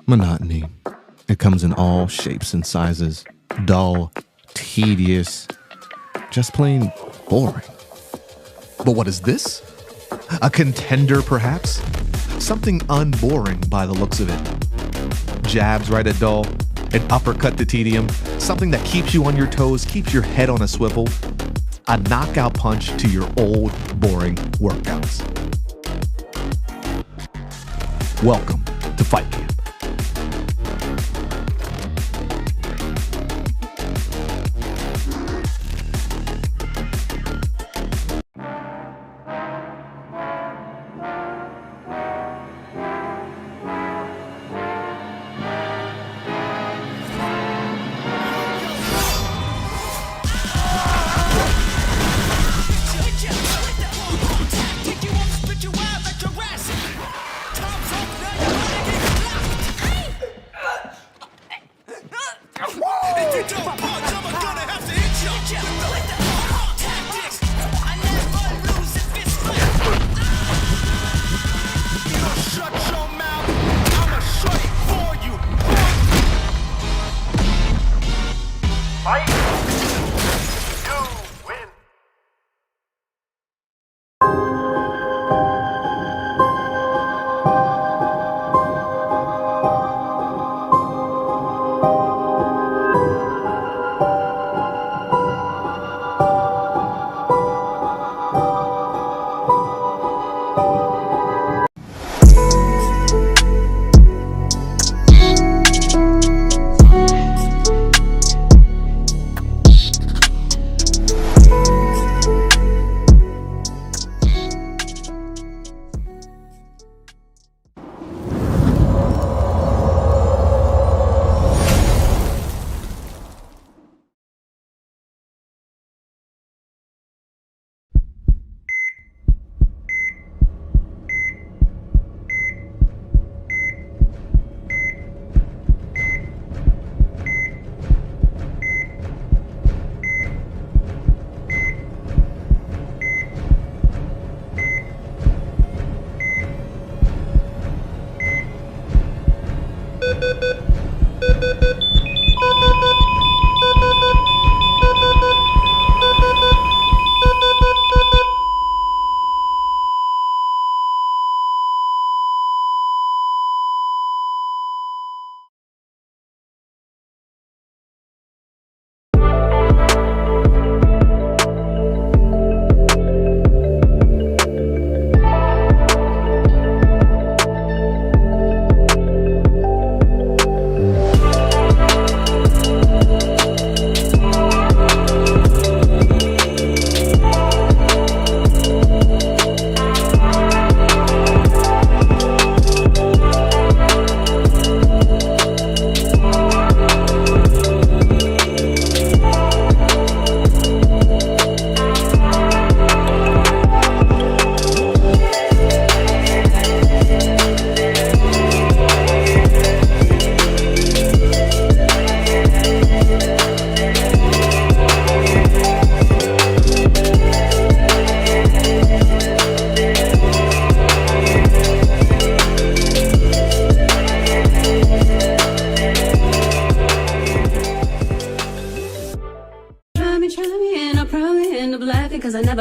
monotony. It comes in all shapes and sizes. Dull, tedious, just plain boring. But what is this? A contender, perhaps? Something unboring by the looks of it. Jabs right at dull, an uppercut to tedium, something that keeps you on your toes, keeps your head on a swivel, a knockout punch to your old, boring workouts. Welcome to Fight Camp.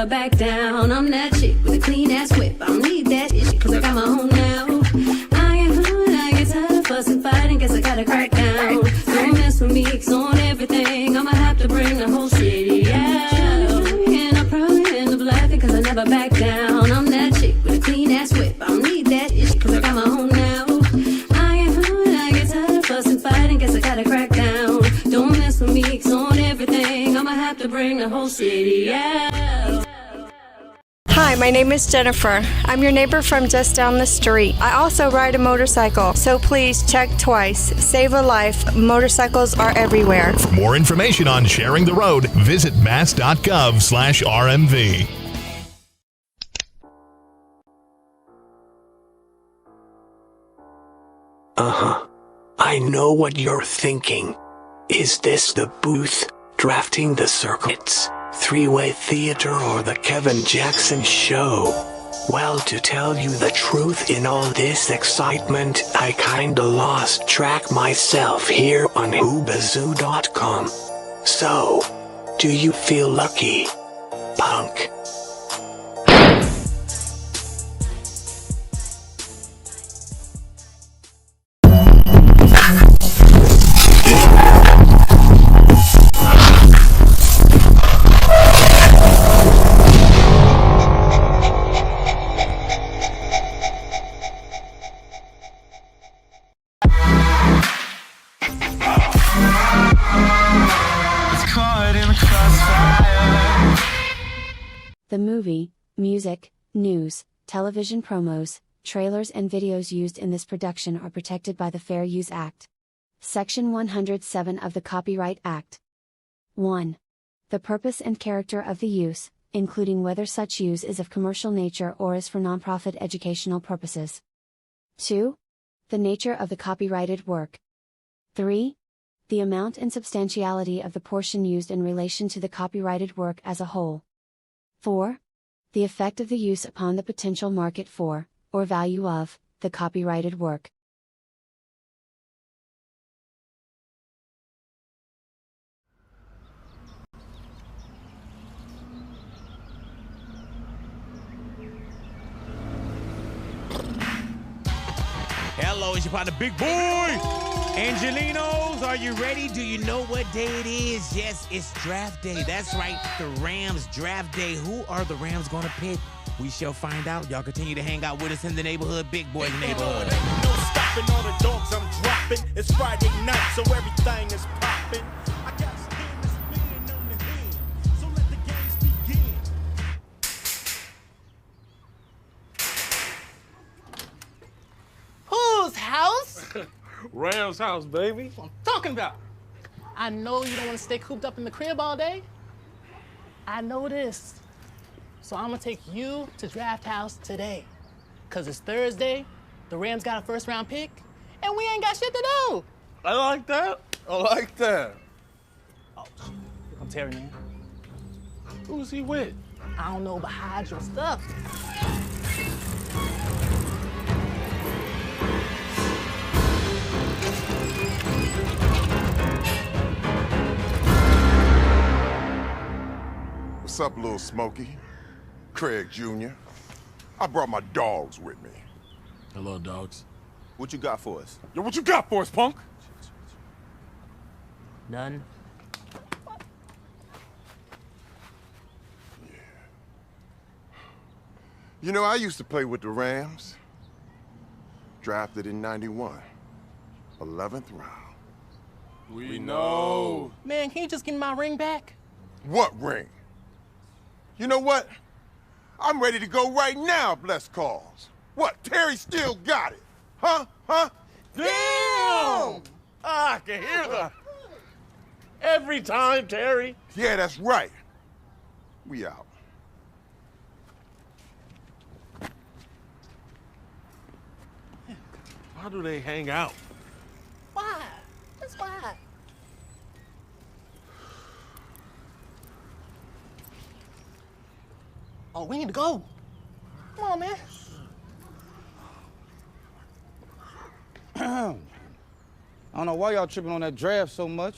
Back down. I'm that chick with a clean ass whip. I don't need that shit cause I got my own now. I ain't hard, I get tired of fussing, fighting, guess I gotta crack down. Don't mess with me, cause on everything I'ma have to bring the whole city out. And I probably end up laughing cause I never back down. I'm that chick with a clean ass whip. I don't need that shit cause I got my own now. I ain't hard, I get tired of fussing, fighting, guess I gotta crack down. Don't mess with me, cause on everything I'ma have to bring the whole city out. Hi, my name is Jennifer. I'm your neighbor from just down the street. I also ride a motorcycle, so please check twice. Save a life. Motorcycles are everywhere. For more information on sharing the road, visit mass.gov/RMV. I know what you're thinking. Is this the booth? Drafting the circuits? Three-way theater or the Kevin Jackson show? Well, to tell you the truth, in all this excitement, I kinda lost track myself here on Whobazoo.com. So, do you feel lucky, punk? The movie, music, news, television promos, trailers and videos used in this production are protected by the Fair Use Act. Section 107 of the Copyright Act. 1. The purpose and character of the use, including whether such use is of commercial nature or is for nonprofit educational purposes. 2. The nature of the copyrighted work. 3. The amount and substantiality of the portion used in relation to the copyrighted work as a whole. 4. The effect of the use upon the potential market for, or value of, the copyrighted work. Hello, it's your partner, Big Boy! Angelinos, are you ready? Do you know what day it is? Yes, it's draft day. That's right, the Rams draft day. Who are the Rams gonna pick? We shall find out. Y'all continue to hang out with us in the neighborhood, Big Boy neighborhood. No stopping all the dogs I'm dropping. It's Friday night, so everything is popping. I got skin to spin on the hand, so let the games begin. Whose house? Ram's house, baby. That's what I'm talking about. I know you don't want to stay cooped up in the crib all day. I know this. So I'm gonna take you to Draft House today. Cause it's Thursday, the Rams got a first round pick, and we ain't got shit to do. I like that. I like that. Oh, I'm Terry, man. Who's he with? I don't know, but hide your stuff. What's up, little Smokey? Craig Jr. I brought my dogs with me. Hello, dogs. What you got for us? Yo, what you got for us, punk? None. Yeah. You know, I used to play with the Rams. Drafted in '91. 11th round. We know. Man, can you just give me my ring back? What ring? You know what? I'm ready to go right now, bless cause. What, Terry still got it? Huh? Damn! I can hear that. Every time, Terry. Yeah, that's right. We out. Why do they hang out? Why? That's why. Oh, we need to go. Come on, man. I don't know why y'all tripping on that draft so much.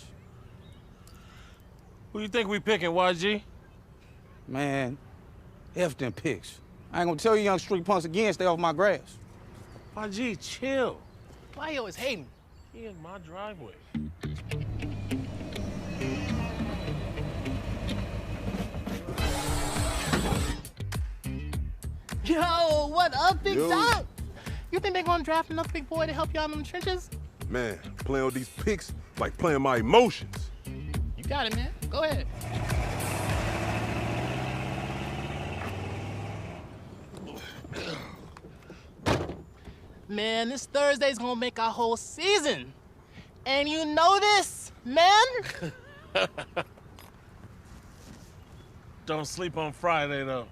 Who you think we picking, YG? Man, F them picks. I ain't gonna tell you young street punks again, stay off my grass. YG, chill. Why you always hating? He in my driveway. Yo, what up, big dog? You think they're gonna draft another big boy to help you out in the trenches? Man, playing with these picks like playing my emotions. You got it, man. Go ahead. Man, this Thursday's gonna make our whole season. And you know this, man? Don't sleep on Friday, though.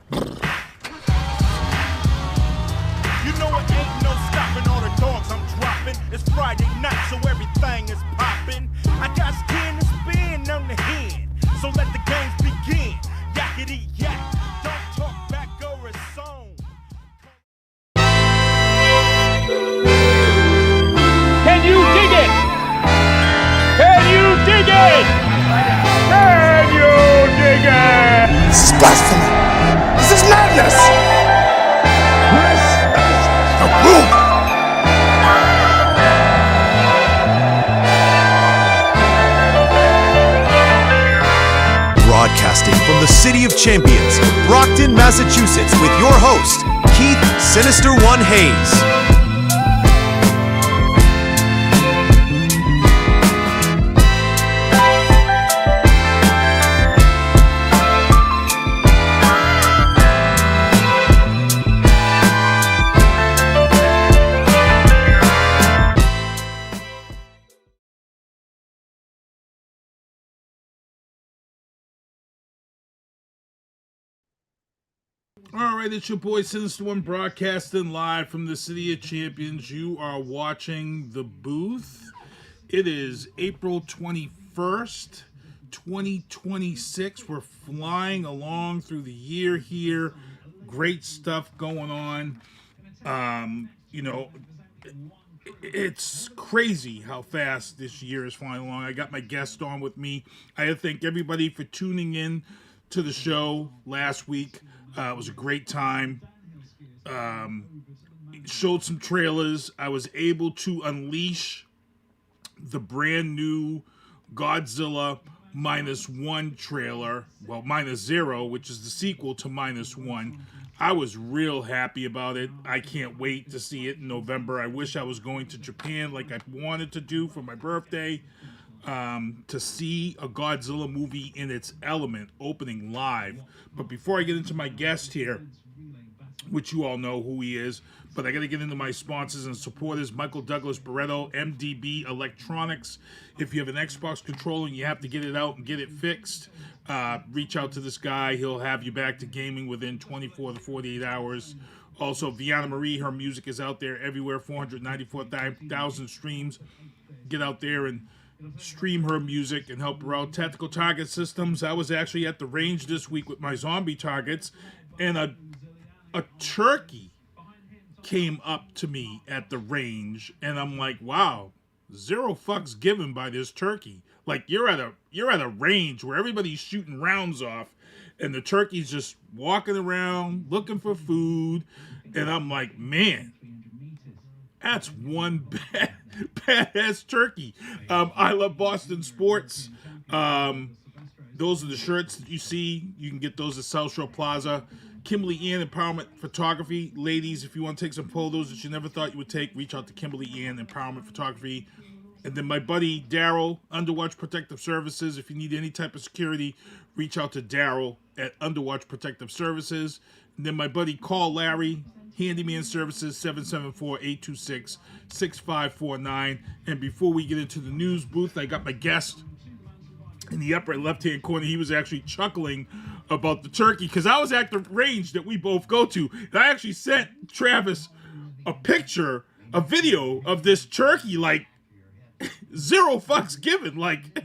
You know it ain't no stopping all the dogs I'm dropping. It's Friday night, so everything is popping. I got skin to spin on the hand, so let the games begin. Yakety yak, don't talk back over a song. champions, Brockton, Massachusetts, with your host, Keith Sinister One Hayes. All right, it's your boy Sinister One broadcasting live from the City of Champions. You are watching The Booth. It is April 21st, 2026. We're flying along through the year here. Great stuff going on. It's crazy how fast this year is flying along. I got my guest on with me. I thank everybody for tuning in to the show last week. It was a great time. Showed some trailers. I was able to unleash the brand new Godzilla -1 trailer. Well, -0, which is the sequel to -1. I was real happy about it. I can't wait to see it in November. I wish I was going to Japan like I wanted to do for my birthday. To see a Godzilla movie in its element opening live. But before I get into my guest here, which you all know who he is, but I got to get into my sponsors and supporters. Michael Douglas Barreto, MDB Electronics. If you have an Xbox controller and you have to get it out and get it fixed, reach out to this guy. He'll have you back to gaming within 24 to 48 hours. Also, Viana Marie, her music is out there everywhere, 494,000 streams. Get out there and stream her music and help her out. Tactical Target Systems. I was actually at the range this week with my zombie targets, and a turkey came up to me at the range, and I'm like, wow, 0 fucks given by this turkey. Like, you're at a range where everybody's shooting rounds off, and the turkey's just walking around looking for food, and I'm like, man, that's one badass turkey. I love Boston Sports. Those are the shirts that you see. You can get those at South Shore Plaza. Kimberly Ann Empowerment Photography. Ladies, if you want to take some photos that you never thought you would take, reach out to Kimberly Ann Empowerment Photography. And then my buddy Daryl, Underwatch Protective Services. If you need any type of security, reach out to Daryl at Underwatch Protective Services. And then my buddy Call Larry, Handyman Services, 774-826-6549. And before we get into the news booth, I got my guest in the upper left-hand corner. He was actually chuckling about the turkey because I was at the range that we both go to. And I actually sent Travis a video of this turkey, like 0 fucks given. Like,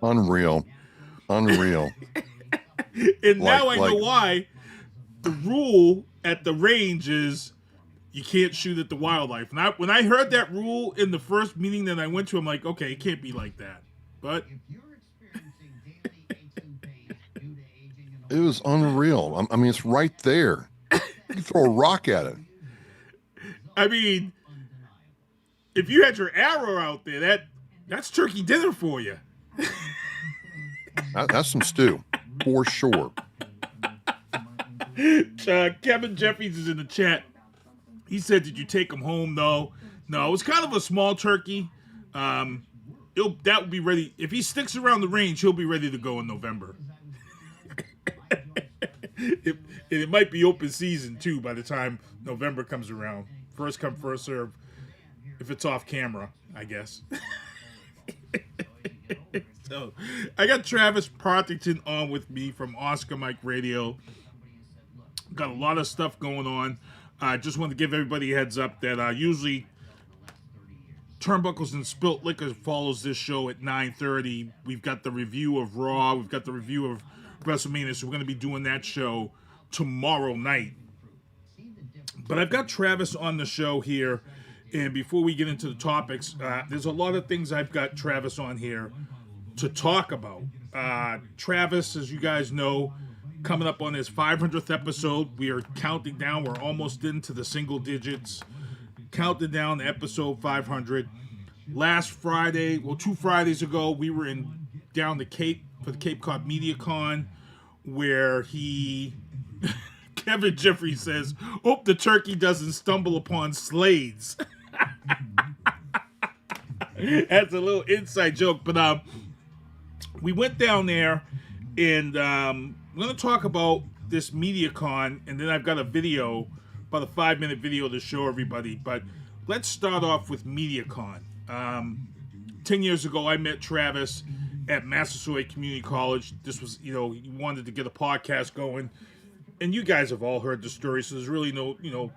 unreal. And now I know why the rule at the range is you can't shoot at the wildlife. And when I heard that rule in the first meeting that I went to, I'm like, okay, it can't be like that. But it was unreal. I mean, it's right there. You can throw a rock at it. I mean, if you had your arrow out there, that's turkey dinner for you. That's some stew, for sure. Kevin Jeffries is in the chat. He said, did you take him home? No, it was kind of a small turkey. That would be ready. If he sticks around the range, he'll be ready to go in November. It might be open season, too, by the time November comes around. First come, first serve. If it's off camera, I guess. So, I got Travis Partington on with me from Oscar Mike Radio. Got a lot of stuff going on. I just want to give everybody a heads up that usually Turnbuckles and Spilt Liquor follows this show at 9:30. We've got the review of Raw. We've got the review of WrestleMania. So we're going to be doing that show tomorrow night. But I've got Travis on the show here. And before we get into the topics, there's a lot of things I've got Travis on here to talk about. Travis, as you guys know, coming up on his 500th episode. We are counting down. We're almost into the single digits. Counting down to episode 500. Last Friday, 2 Fridays ago, we were in down the Cape for the Cape Cod MediaCon, where he Kevin Jeffrey says, "Hope the turkey doesn't stumble upon Slades." That's a little inside joke, but we went down there, and I'm going to talk about this MediaCon, and then I've got a video, about a 5-minute video to show everybody. But let's start off with MediaCon. 10 years ago, I met Travis at Massasoit Community College. This was, he wanted to get a podcast going, and you guys have all heard the story, so there's really no,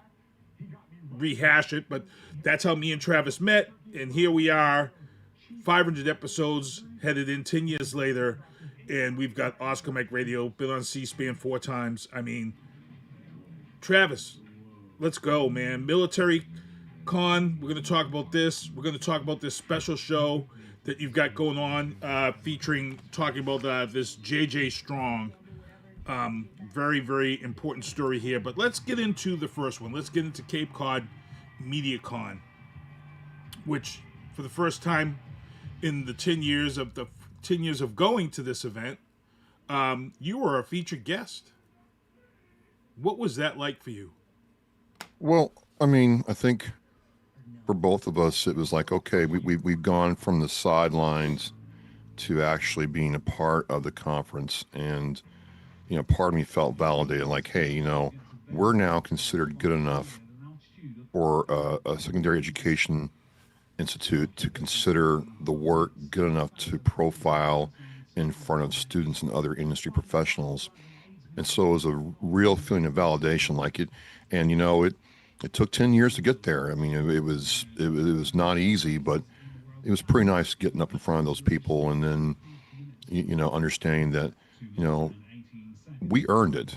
rehash it, but that's how me and Travis met, and here we are, 500 episodes headed in 10 years later, and we've got Oscar Mike Radio, been on C-SPAN 4 times. I mean, Travis, let's go, man. Military Con, we're going to talk about this. We're going to talk about this special show that you've got going on, talking about this J.J. Strong. Very, very important story here. But let's get into the first one. Let's get into Cape Cod MediaCon, which for the first time in the 10 years of going to this event, you were a featured guest. What was that like for you? Well, I mean, I think for both of us, it was like, okay, we've gone from the sidelines to actually being a part of the conference. And, part of me felt validated, like, hey, we're now considered good enough for a secondary education institute to consider the work good enough to profile in front of students and other industry professionals. And so it was a real feeling of validation, like it. And, it took 10 years to get there. I mean, it was not easy, but it was pretty nice getting up in front of those people and then, understanding that, we earned it.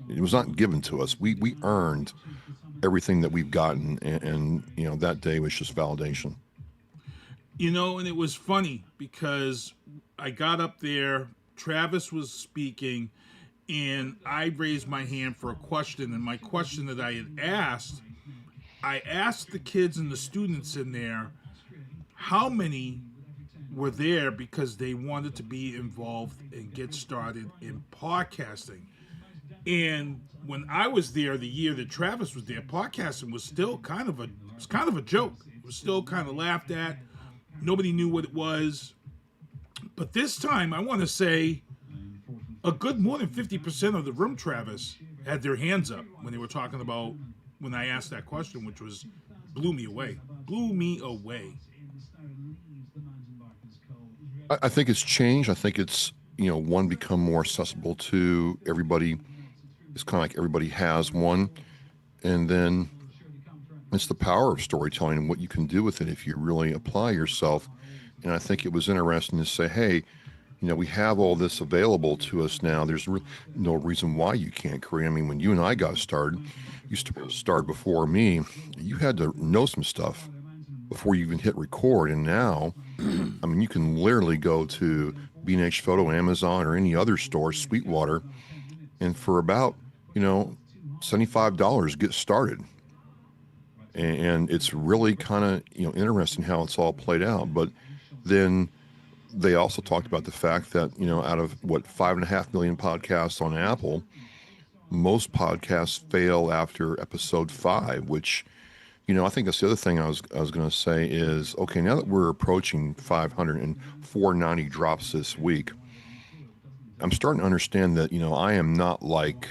It was not given to us. We earned everything that we've gotten. And that day was just validation. And it was funny because I got up there, Travis was speaking, and I raised my hand for a question. And my question that I asked the kids and the students in there, how many were there because they wanted to be involved and get started in podcasting. And when I was there, the year that Travis was there, podcasting was still kind of a joke. It was still kind of laughed at. Nobody knew what it was. But this time, I want to say a good more than 50% of the room, Travis, had their hands up when they were talking about, when I asked that question, which blew me away. I think it's changed. I think it's, one, become more accessible to everybody. It's kind of like everybody has one. And then it's the power of storytelling and what you can do with it if you really apply yourself. And I think it was interesting to say, hey, we have all this available to us now. There's no reason why you can't create. I mean, when you and I got started, you started before me, you had to know some stuff before you even hit record. And now, I mean, you can literally go to B&H Photo, Amazon, or any other store, Sweetwater, and for about, $75 get started. And it's really kind of, interesting how it's all played out. But then they also talked about the fact that, out of 5.5 million podcasts on Apple, most podcasts fail after episode 5, which, I think that's the other thing I was going to say is, okay, now that we're approaching 500 and 490 drops this week, I'm starting to understand that, I am not like,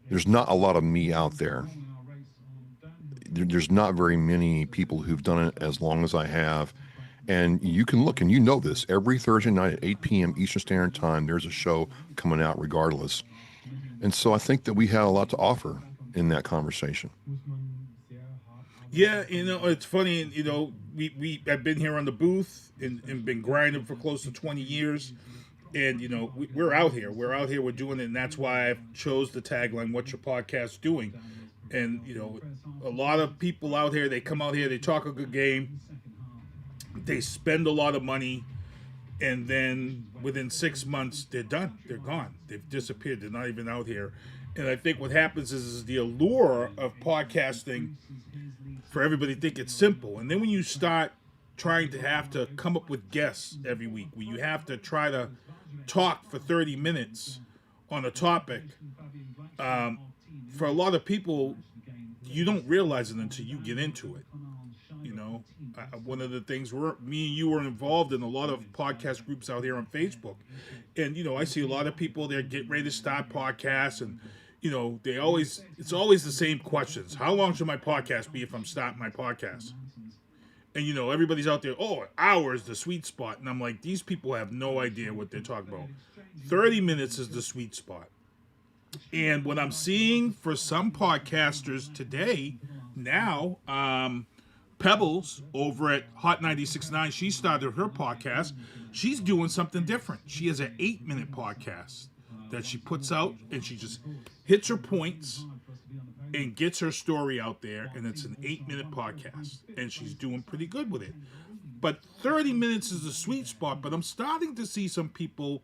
there's not a lot of me out there. There's not very many people who've done it as long as I have. And you can look, and this, every Thursday night at 8 p.m. Eastern Standard Time, there's a show coming out regardless. And so I think that we had a lot to offer in that conversation. Yeah, it's funny, we have been here on the booth and been grinding for close to 20 years. And, we're out here. We're doing it. And that's why I chose the tagline, "What's your podcast doing?" And, a lot of people out here, they come out here, they talk a good game. They spend a lot of money, and then within 6 months, they're done. They're gone. They've disappeared. They're not even out here. And I think what happens is the allure of podcasting for everybody think it's simple. And then when you start trying to have to come up with guests every week, where you have to try to talk for 30 minutes on a topic. For a lot of people, you don't realize it until you get into it. You know, one of the things me and you were involved in a lot of podcast groups out here on Facebook, and you know, I see a lot of people there getting ready to start podcasts, and you know, it's always the same questions. How long should my podcast be if I'm starting my podcast? And you know, everybody's out there, oh, an hour is the sweet spot, and I'm like, these people have no idea what they're talking about. 30 minutes is the sweet spot. And what I'm seeing for some podcasters today now, Pebbles over at Hot 96.9, she started her podcast. She's doing something different. She has an 8-minute podcast that she puts out, and she just hits her points and gets her story out there, and it's an 8-minute podcast, and she's doing pretty good with it. But 30 minutes is the sweet spot, but I'm starting to see some people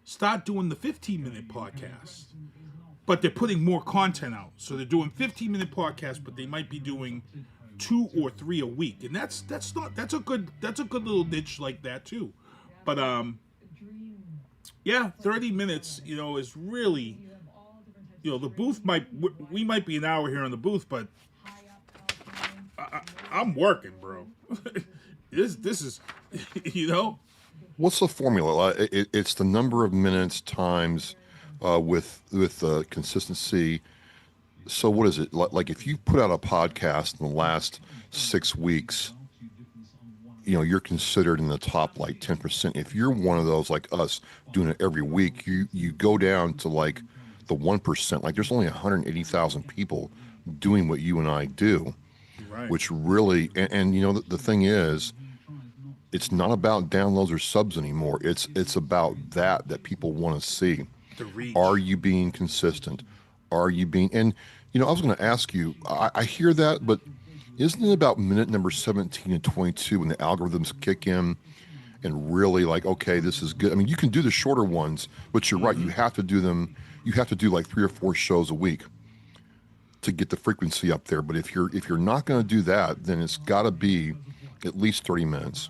start doing the 15-minute podcast, but they're putting more content out. So they're doing 15-minute podcasts, but they might be doing 2 or 3 a week, and that's a good little niche like that too. But yeah, 30 minutes, you know, is really, you know, the booth we might be an hour here in the booth, but I'm working, bro. this is, you know. What's the formula? It's the number of minutes times with consistency. So what is it? Like if you put out a podcast in the last 6 weeks, you know, you're considered in the top like 10%. If you're one of those like us doing it every week, you go down to like the 1%. Like there's only 180,000 people doing what you and I do, right. Which really, and you know, the thing is, it's not about downloads or subs anymore. It's about that people want to see. Are you being consistent? Are you being, and you know, I was going to ask you, I hear that, but isn't it about minute number 17 and 22 when the algorithms kick in and really like, okay, this is good. I mean, you can do the shorter ones, but you're right. You have to do them. You have to do like 3 or 4 shows a week to get the frequency up there. But if you're not going to do that, then it's got to be at least 30 minutes.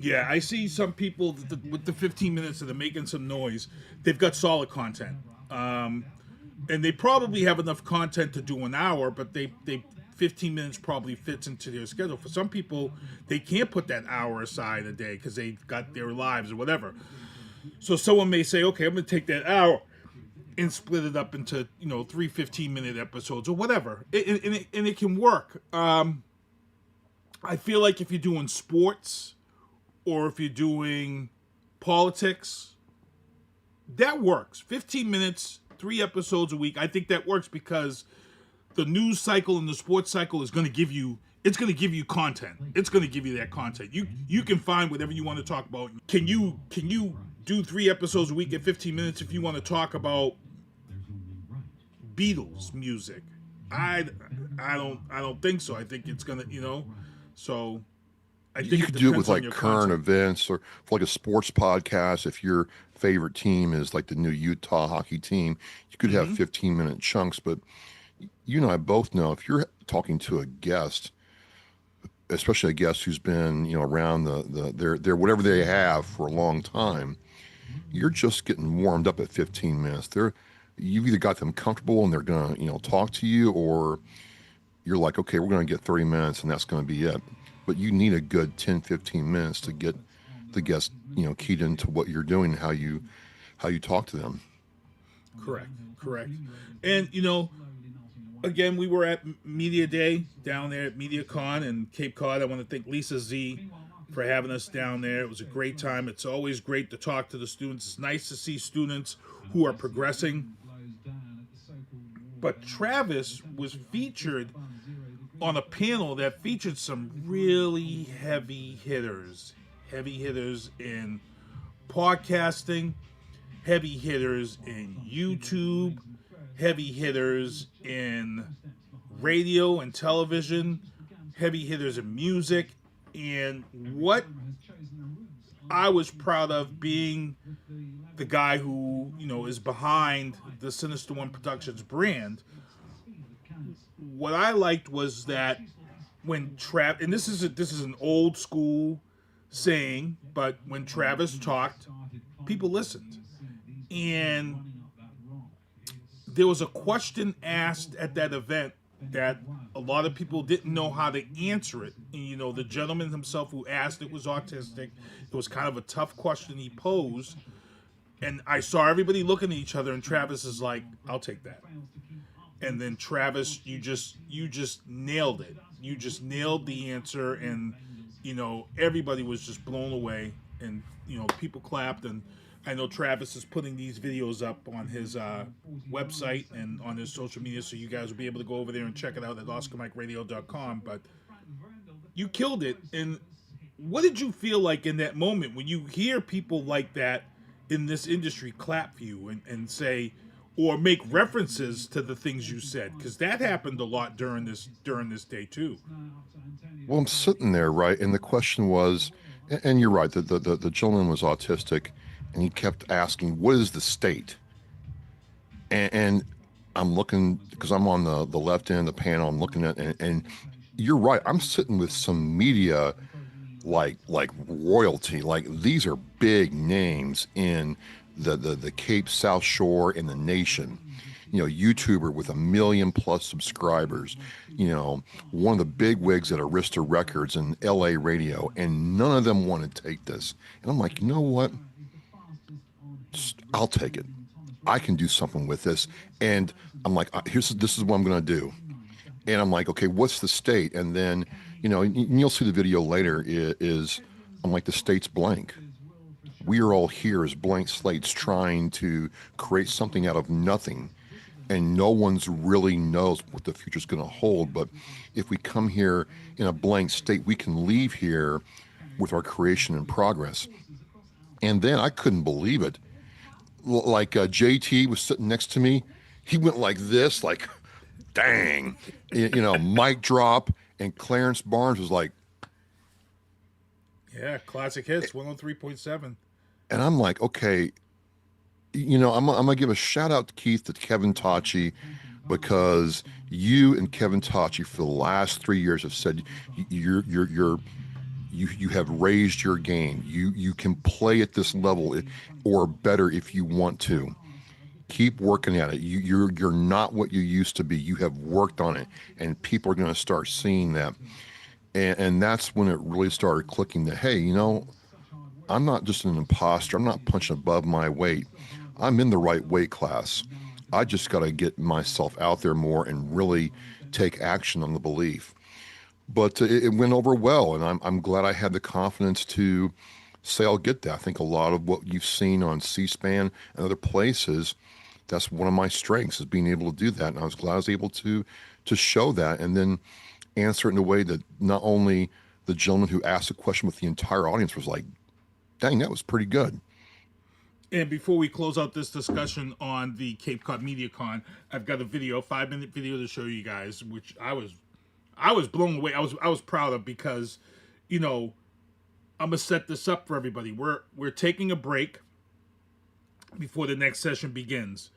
Yeah, I see some people with the 15 minutes that are making some noise. They've got solid content, and they probably have enough content to do an hour, but they 15 minutes probably fits into their schedule. For some people, they can't put that hour aside a day because they've got their lives or whatever. So someone may say, okay, I'm going to take that hour and split it up into, you know, 3 15-minute episodes or whatever. And it can work. I feel like if you're doing sports or if you're doing politics, that works. 15 minutes, 3 episodes a week. I think that works because the news cycle and the sports cycle is going to give you, it's going to give you content. It's going to give you that content. You can find whatever you want to talk about. Can you do 3 episodes a week at 15 minutes if you want to talk about Beatles music? I don't think so. I think it's going to, you know, so I think you could do it with like current events or for like a sports podcast. If your favorite team is like the new Utah hockey team, you could have 15-minute chunks, but you and I both know if you're talking to a guest, especially a guest who's been, you know, around their whatever they have for a long time, you're just getting warmed up at 15 minutes. You've either got them comfortable and they're going to, you know, talk to you, or you're like, okay, we're going to get 30 minutes and that's going to be it. But you need a good 10, 15 minutes to get the guest, you know, keyed into what you're doing, how you talk to them. Correct. And, you know, again, we were at Media Day down there at MediaCon in Cape Cod. I want to thank Lisa Z for having us down there. It was a great time. It's always great to talk to the students. It's nice to see students who are progressing. But Travis was featured on a panel that featured some really heavy hitters in podcasting, heavy hitters in YouTube, heavy hitters in radio and television, heavy hitters in music. And what I was proud of, being the guy who, you know, is behind the Sinister One Productions brand, what I liked was that when and this is an old school saying, but when Travis talked, people listened. And there was a question asked at that event that a lot of people didn't know how to answer it. And, you know, the gentleman himself who asked it was autistic. It was kind of a tough question he posed. And I saw everybody looking at each other, and Travis is like, I'll take that. And then Travis, you just nailed it. You just nailed the answer, and, you know, everybody was just blown away. And, you know, people clapped, and I know Travis is putting these videos up on his website and on his social media, so you guys will be able to go over there and check it out at OscarMikeRadio.com. But you killed it. And what did you feel like in that moment when you hear people like that in this industry clap for you and say, or make references to the things you said? Because that happened a lot during this day too. Well, I'm sitting there, right, and the question was, and you're right, the gentleman was autistic, and he kept asking, what is the state? And I'm looking, because I'm on the left end of the panel, I'm looking at, and you're right, I'm sitting with some media like royalty. Like, these are big names in the Cape South Shore and the nation. You know, YouTuber with 1 million+ subscribers, you know, one of the big wigs at Arista Records and LA radio, and none of them want to take this. And I'm like, you know what? I'll take it. I can do something with this. And I'm like, this is what I'm going to do. And I'm like, okay, what's the state? And then, you know, you'll see the video later, I'm like, the state's blank. We are all here as blank slates trying to create something out of nothing. And no one's really knows what the future's going to hold. But if we come here in a blank state, we can leave here with our creation and progress. And then I couldn't believe it. Like JT was sitting next to me. He went like this, like, dang, you know, mic drop. And Clarence Barnes was like, yeah, classic hits, 103.7. And I'm like, okay, you know, I'm gonna give a shout out to Keith, to Kevin Tachi, because you and Kevin Tachi for the last 3 years have said you have raised your game. You can play at this level or better if you want to. Keep working at it. You're not what you used to be. You have worked on it, and people are going to start seeing that. And that's when it really started clicking that, hey, you know, I'm not just an imposter. I'm not punching above my weight. I'm in the right weight class. I just got to get myself out there more and really take action on the belief. But it went over well, and I'm glad I had the confidence to say I'll get that. I think a lot of what you've seen on C-SPAN and other places, that's one of my strengths, is being able to do that. And I was glad I was able to show that and then answer it in a way that not only the gentleman who asked the question, but the entire audience was like, dang, that was pretty good. And before we close out this discussion on the Cape Cod MediaCon, I've got a video, 5-minute video to show you guys, which I was blown away. I was proud of, because, you know, I'm gonna set this up for everybody. We're taking a break before the next session begins,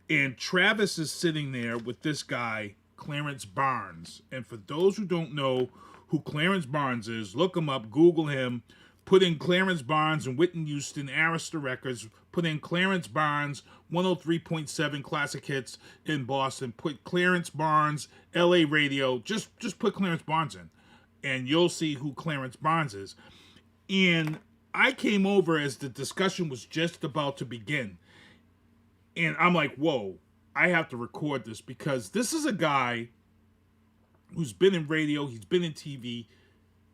and Travis is sitting there with this guy, Clarence Barnes. And for those who don't know who Clarence Barnes is, look him up, Google him, put in Clarence Barnes and Whitney Houston, Arista Records, put in Clarence Barnes, 103.7 classic hits in Boston, put Clarence Barnes, LA radio, just put Clarence Barnes in, and you'll see who Clarence Barnes is. And I came over as the discussion was just about to begin, and I'm like, whoa, I have to record this, because this is a guy who's been in radio, he's been in TV.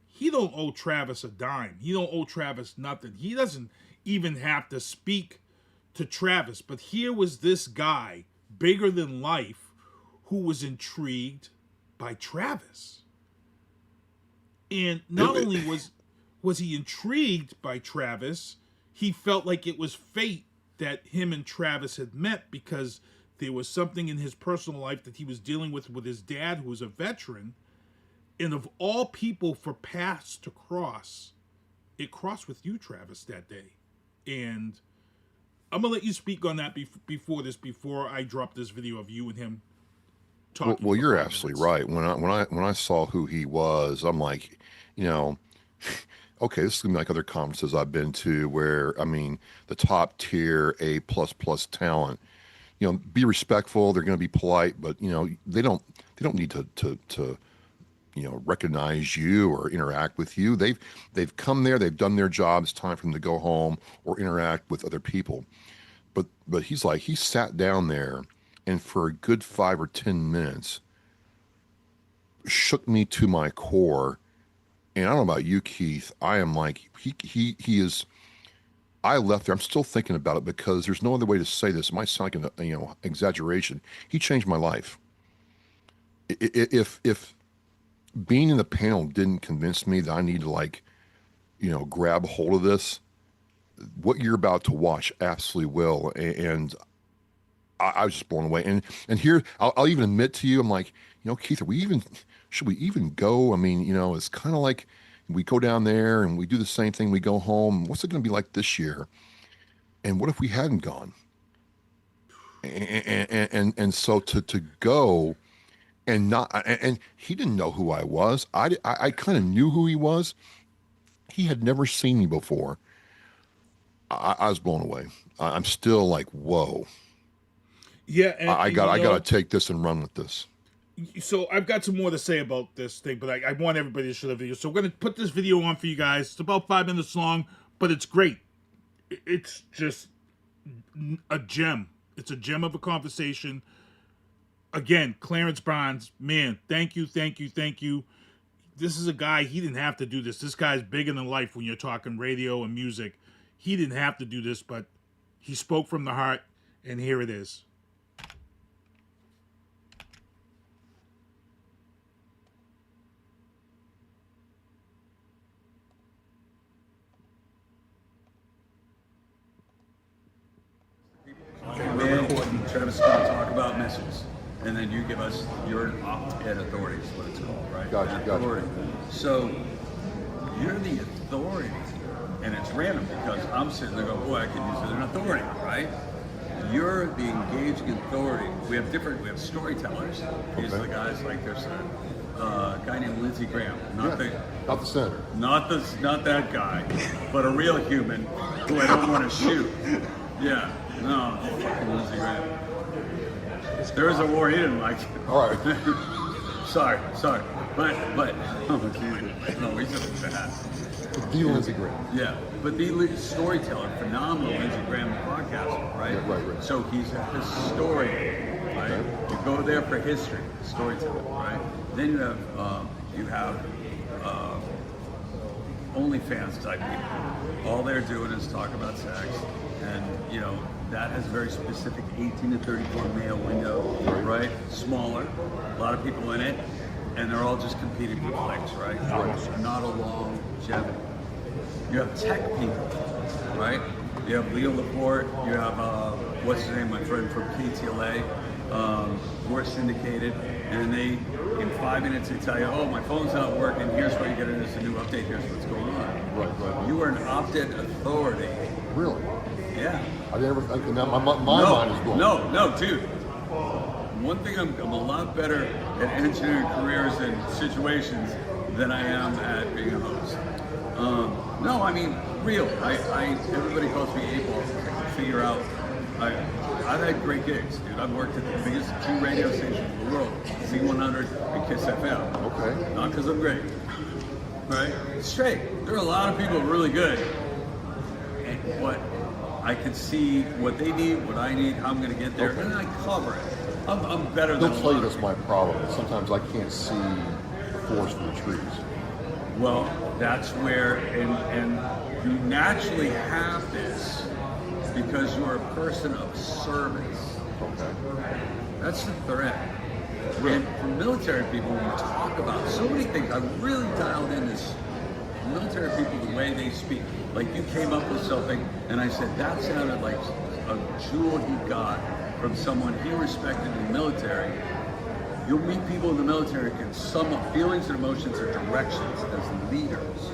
He don't owe Travis a dime. He don't owe Travis nothing. He doesn't even have to speak to Travis. But here was this guy, bigger than life, who was intrigued by Travis. And not only was he intrigued by Travis, he felt like it was fate that him and Travis had met, because there was something in his personal life that he was dealing with his dad, who was a veteran. And of all people for paths to cross, it crossed with you, Travis, that day. And I'm going to let you speak on that before I drop this video of you and him talking. Well, you're absolutely right. When I saw who he was, I'm like, okay, this is gonna be like other conferences I've been to where, I mean, the top tier A++ talent, be respectful. They're going to be polite, but they don't need to recognize you or interact with you. They've come there, they've done their job. It's time for them to go home or interact with other people. But he's like, he sat down there and for a good 5 or 10 minutes shook me to my core. And I don't know about you, Keith. I am like, he is. I left there. I'm still thinking about it because there's no other way to say this. It might sound like an exaggeration. He changed my life. If being in the panel didn't convince me that I need to grab hold of this, what you're about to watch absolutely will. And I was just blown away. And here, I'll even admit to you, I'm like, Keith, should we even go? I mean, it's kind of like we go down there and we do the same thing. We go home. What's it going to be like this year? And what if we hadn't gone? And so to go and not, and he didn't know who I was. I kind of knew who he was. He had never seen me before. I was blown away. I'm still like, whoa. Yeah. And, I got to take this and run with this. So I've got some more to say about this thing, but I want everybody to show the video. So we're going to put this video on for you guys. It's about 5 minutes long, but it's great. It's just a gem. It's a gem of a conversation. Again, Clarence Barnes, man, thank you. This is a guy, he didn't have to do this. This guy's bigger than life when you're talking radio and music. He didn't have to do this, but he spoke from the heart, and here it is. We're recording. Travis is going to talk about missions, and then you give us your op-ed authority, is what it's called, right? Gotcha. So you're the authority, and it's random because I'm sitting there going, boy, I could use an authority, right? You're the engaging authority. We have storytellers. These are the guys like there's a guy named Lindsey Graham, not the senator, not that guy, but a real human who I don't want to shoot. Yeah. No, fucking Lindsey Graham. There was a war he didn't like. All right. sorry. But oh, dude. No, he's just bad. The Lindsey Graham. Yeah, but the storyteller, phenomenal Lindsey Graham podcaster, right? Yeah, right. So he's a historian, right? Okay. You go there for history, storytelling, right? Then you have OnlyFans type people. All they're doing is talk about sex, and that has a very specific 18 to 34 male window, right? Smaller, a lot of people in it, and they're all just competing for clicks, right? Not a longevity. You have tech people, right? You have Leo Laporte, you have, what's his name, my friend from KTLA, who are syndicated, and they, in 5 minutes, they tell you, oh, my phone's not working, here's where you get it, it's a new update, here's what's going on. Right. You are an op-ed authority. Really? Yeah. I never. My mind is blown. No, dude. One thing, I'm a lot better at engineering careers and situations than I am at being a host. No, I mean, real. Everybody calls me A-ball. I can figure out. I've had great gigs, dude. I've worked at the biggest 2 radio stations in the world, Z100 and Kiss FM. Okay. Not because I'm great, right? Straight. There are a lot of people really good, but I can see what they need, what I need, how I'm going to get there, and I cover it. I'm better than They'll tell you that's my problem. Sometimes I can't see the forest from the trees. Well, that's where, and you naturally have this because you're a person of service. Okay. That's the threat. And for military people, when we talk about so many things, I've really dialed in this military people, the way they speak. Like you came up with something, and I said, that sounded like a jewel he got from someone he respected in the military. You'll meet people in the military who can sum up feelings and emotions or directions as leaders,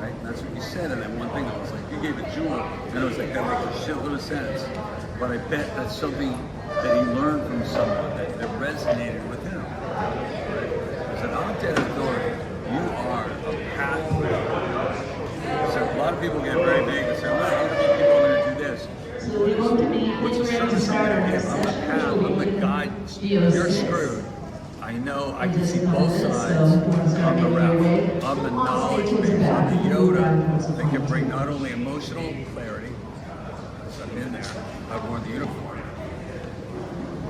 right? And that's what you said, and then one thing I was like, you gave a jewel, and I was like, that makes a shitload of sense. But I bet that's something that he learned from someone that resonated with him. As an undead authority, you are a pathway. So a lot of people get very big and say, well, how many people are going to do this? What's the service I'm going to give? I'm the path, I'm the guide. You're screwed. I know, I can see both sides. I'm the ref, I'm the knowledge base, I'm the Yoda that can bring not only emotional clarity, because I'm in there, I've worn the uniform,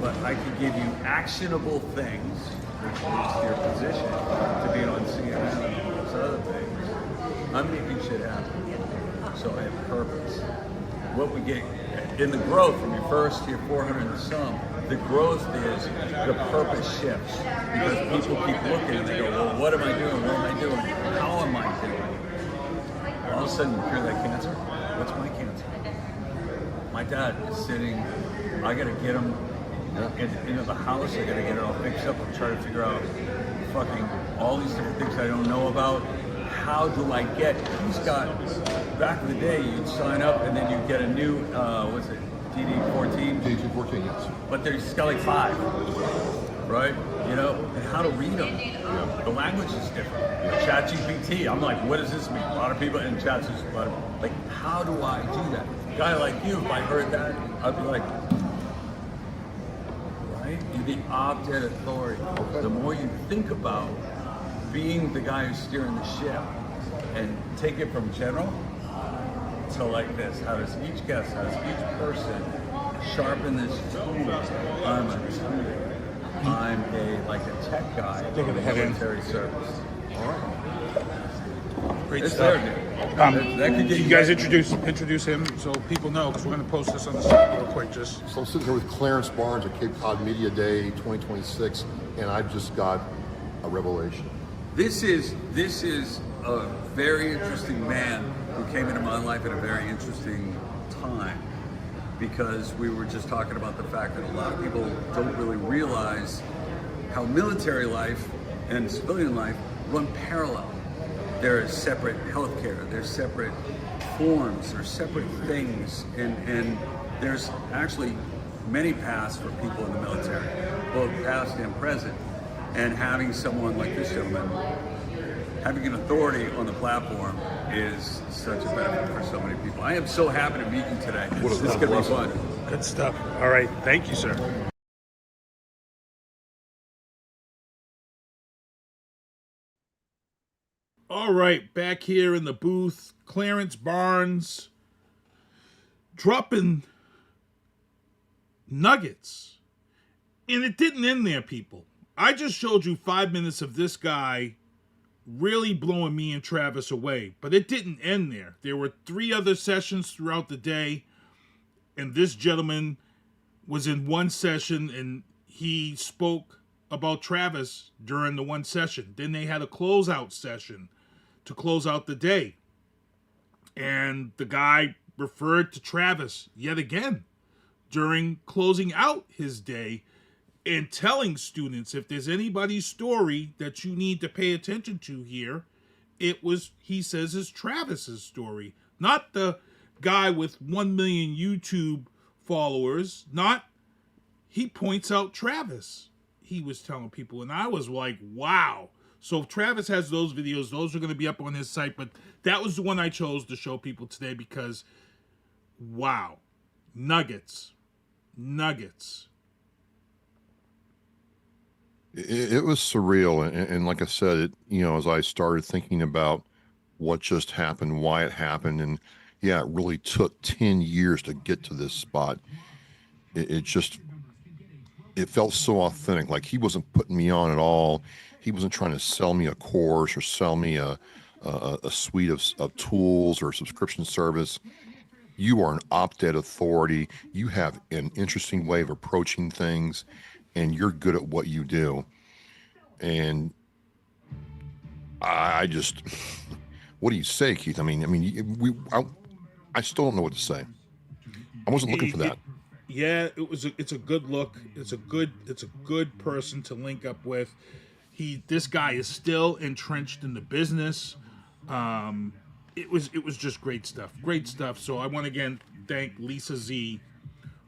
but I can give you actionable things, which leads to your position to be on CNN and all those other things. I'm making shit happen, so I have purpose. What we get in the growth from your first to your 400 and some, the growth is the purpose shifts because people keep looking and they go, well, what am I doing? What am I doing? How am I doing? All of a sudden you cure that cancer. What's my cancer? My dad is sitting, I gotta get him into the house, I gotta get it all fixed up and try to figure out fucking all these different things I don't know about. How do I get, he's got, back in the day you'd sign up and then you'd get a new, what's it? DD14? DD14, yes. But there's got like 5, right? You know, and how to read them. Yeah. The language is different. ChatGPT, I'm like, what does this mean? A lot of people in chats just like, how do I do that? A guy like you, if I heard that, I'd be like, right? You're the object authority. Okay. The more you think about being the guy who's steering the ship and take it from general to like this, how does each guest, how does each person sharpen this tool? I'm a tool. I'm like a tech guy in the military service. All right. Great it's stuff. That could get you guys introduce him so people know, because we're going to post this on the site real quick. So I'm sitting here with Clarence Barnes at Cape Cod Media Day 2026, and I've just got a revelation. This is a very interesting man who came into my life at a very interesting time, because we were just talking about the fact that a lot of people don't really realize how military life and civilian life run parallel. There is separate healthcare, there's separate forms, there's separate things, and there's actually many paths for people in the military, both past and present. And having someone like this gentleman, having an authority on the platform is such a benefit for so many people. I am so happy to meet you today. This is going to be fun. Good stuff. All right. Thank you, sir. All right. Back here in the booth, Clarence Barnes dropping nuggets. And it didn't end there, people. I just showed you 5 minutes of this guy really blowing me and Travis away, but it didn't end there. There were 3 other sessions throughout the day, and this gentleman was in one session, and he spoke about Travis during the one session. Then they had a closeout session to close out the day, and the guy referred to Travis yet again during closing out his day, and telling students, if there's anybody's story that you need to pay attention to here, it was, he says, is Travis's story. Not the guy with 1 million YouTube followers. He points out Travis. He was telling people, and I was like, wow. So if Travis has those videos, those are going to be up on his site, but that was the one I chose to show people today because, wow. Nuggets. It was surreal, and like I said, as I started thinking about what just happened, why it happened, and yeah, it really took 10 years to get to this spot. It felt so authentic. Like he wasn't putting me on at all. He wasn't trying to sell me a course or sell me a suite of tools or subscription service. You are an opt-ed authority. You have an interesting way of approaching things, and you're good at what you do. And I just, what do you say, Keith? I still don't know what to say. I wasn't looking for that. It's a good look. It's a good person to link up with. This guy is still entrenched in the business. It was just great stuff. So I want to again thank Lisa Z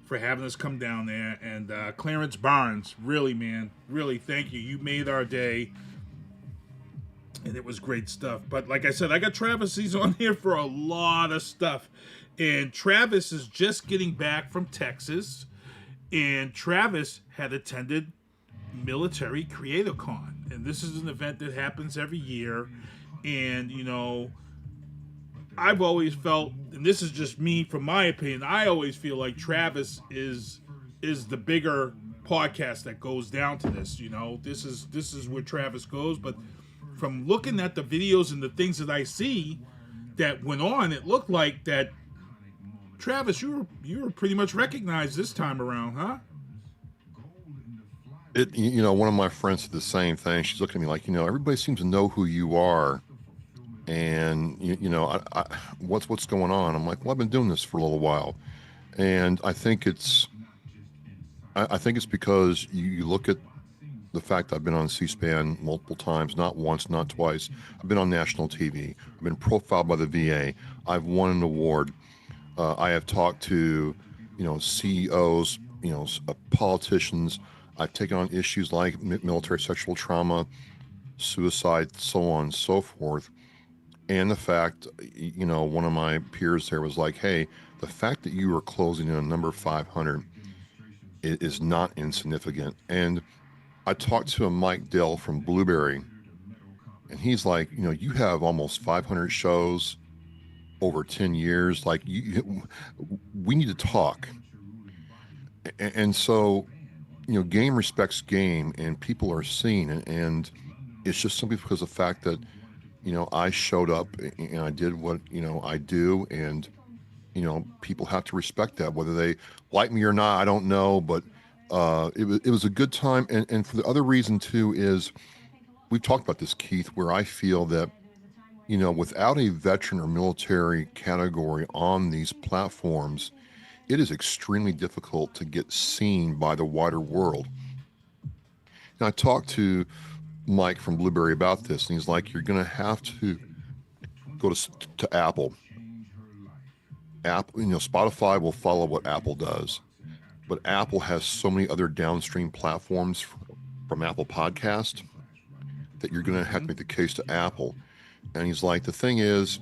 for having us come down there. And Clarence Barnes, really, man, really, thank you. You made our day. And it was great stuff. But like I said, I got Travis. He's on here for a lot of stuff. And Travis is just getting back from Texas. And Travis had attended Military Creator Con. And this is an event that happens every year. And, you know, I've always felt, and this is just me from my opinion, I always feel like Travis is the bigger podcast that goes down to this. You know, this is where Travis goes. But from looking at the videos and the things that I see that went on, it looked like that Travis, you were pretty much recognized this time around, huh? You know, one of my friends said the same thing. She's looking at me like, you know, everybody seems to know who you are, and you know, what's going on? I'm like, well, I've been doing this for a little while, and I think it's because you look at the fact I've been on C-SPAN multiple times, not once, not twice. I've been on national TV. I've been profiled by the VA. I've won an award. I have talked to, you know, CEOs, you know, politicians. I've taken on issues like military sexual trauma, suicide, so on and so forth. And the fact, you know, one of my peers there was like, hey, the fact that you are closing in on number 500 is not insignificant. And I talked to a Mike Dell from Blueberry, and he's like, you know, you have almost 500 shows over 10 years. Like, we need to talk. And so, you know, game respects game, and people are seen. And it's just simply because of the fact that, you know, I showed up and I did what, you know, I do. And, you know, people have to respect that. Whether they like me or not, I don't know. But it was a good time. And for the other reason, too, is we've talked about this, Keith, where I feel that, you know, without a veteran or military category on these platforms, it is extremely difficult to get seen by the wider world. And I talked to Mike from Blueberry about this, and he's like, you're going to have to go to Apple. Apple, you know, Spotify will follow what Apple does, but Apple has so many other downstream platforms from Apple Podcast that you're going to have to make the case to Apple. And he's like, the thing is,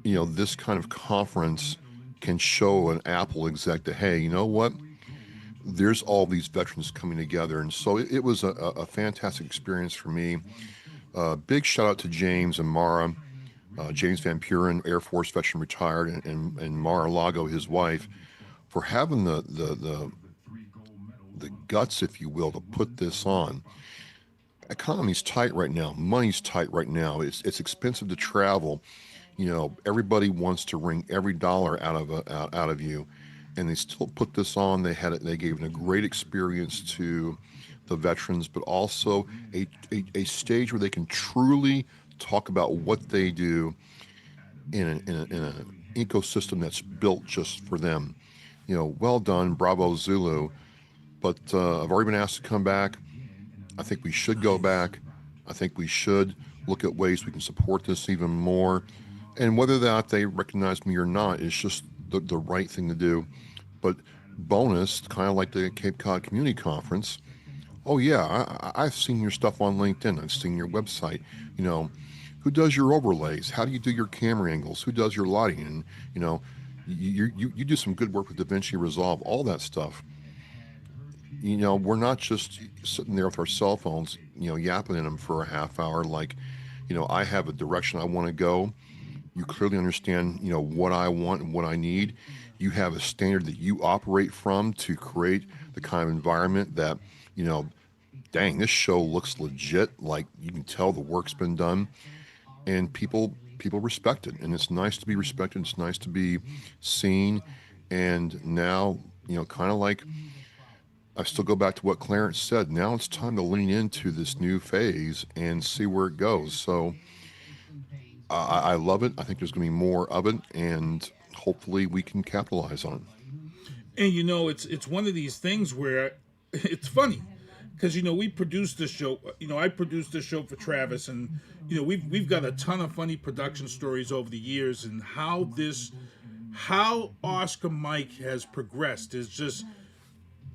you know, this kind of conference can show an Apple exec that, hey, you know what? There's all these veterans coming together. And so it was a fantastic experience for me. Big shout out to James and Mara, James Van Puren, Air Force veteran retired, and Mara Lago, his wife, for having the guts, if you will, to put this on. Economy's tight right now. Money's tight right now. It's expensive to travel. You know, everybody wants to wring every dollar out of you, and they still put this on. They gave a great experience to the veterans, but also a stage where they can truly talk about what they do in an ecosystem that's built just for them. You know, well done, bravo Zulu. But I've already been asked to come back. I think we should go back. I think we should look at ways we can support this even more. And whether that they recognize me or not is just the right thing to do. But bonus, kind of like the Cape Cod Community Conference, oh yeah, I've seen your stuff on LinkedIn. I've seen your website. You know, who does your overlays? How do you do your camera angles? Who does your lighting? And, you know, you do some good work with DaVinci Resolve, all that stuff. You know, we're not just sitting there with our cell phones, you know, yapping in them for a half hour. Like, you know, I have a direction I want to go. You clearly understand, you know, what I want and what I need. You have a standard that you operate from to create the kind of environment that, you know, dang, this show looks legit. Like, you can tell the work's been done, and people respect it. And it's nice to be respected. It's nice to be seen. And now, you know, kind of like, I still go back to what Clarence said. Now it's time to lean into this new phase and see where it goes. So I love it. I think there's going to be more of it, and hopefully we can capitalize on it. And, you know, it's one of these things where it's funny because, you know, we produced this show. You know, I produced this show for Travis, and, you know, we've got a ton of funny production stories over the years, and how this how Oscar Mike has progressed is just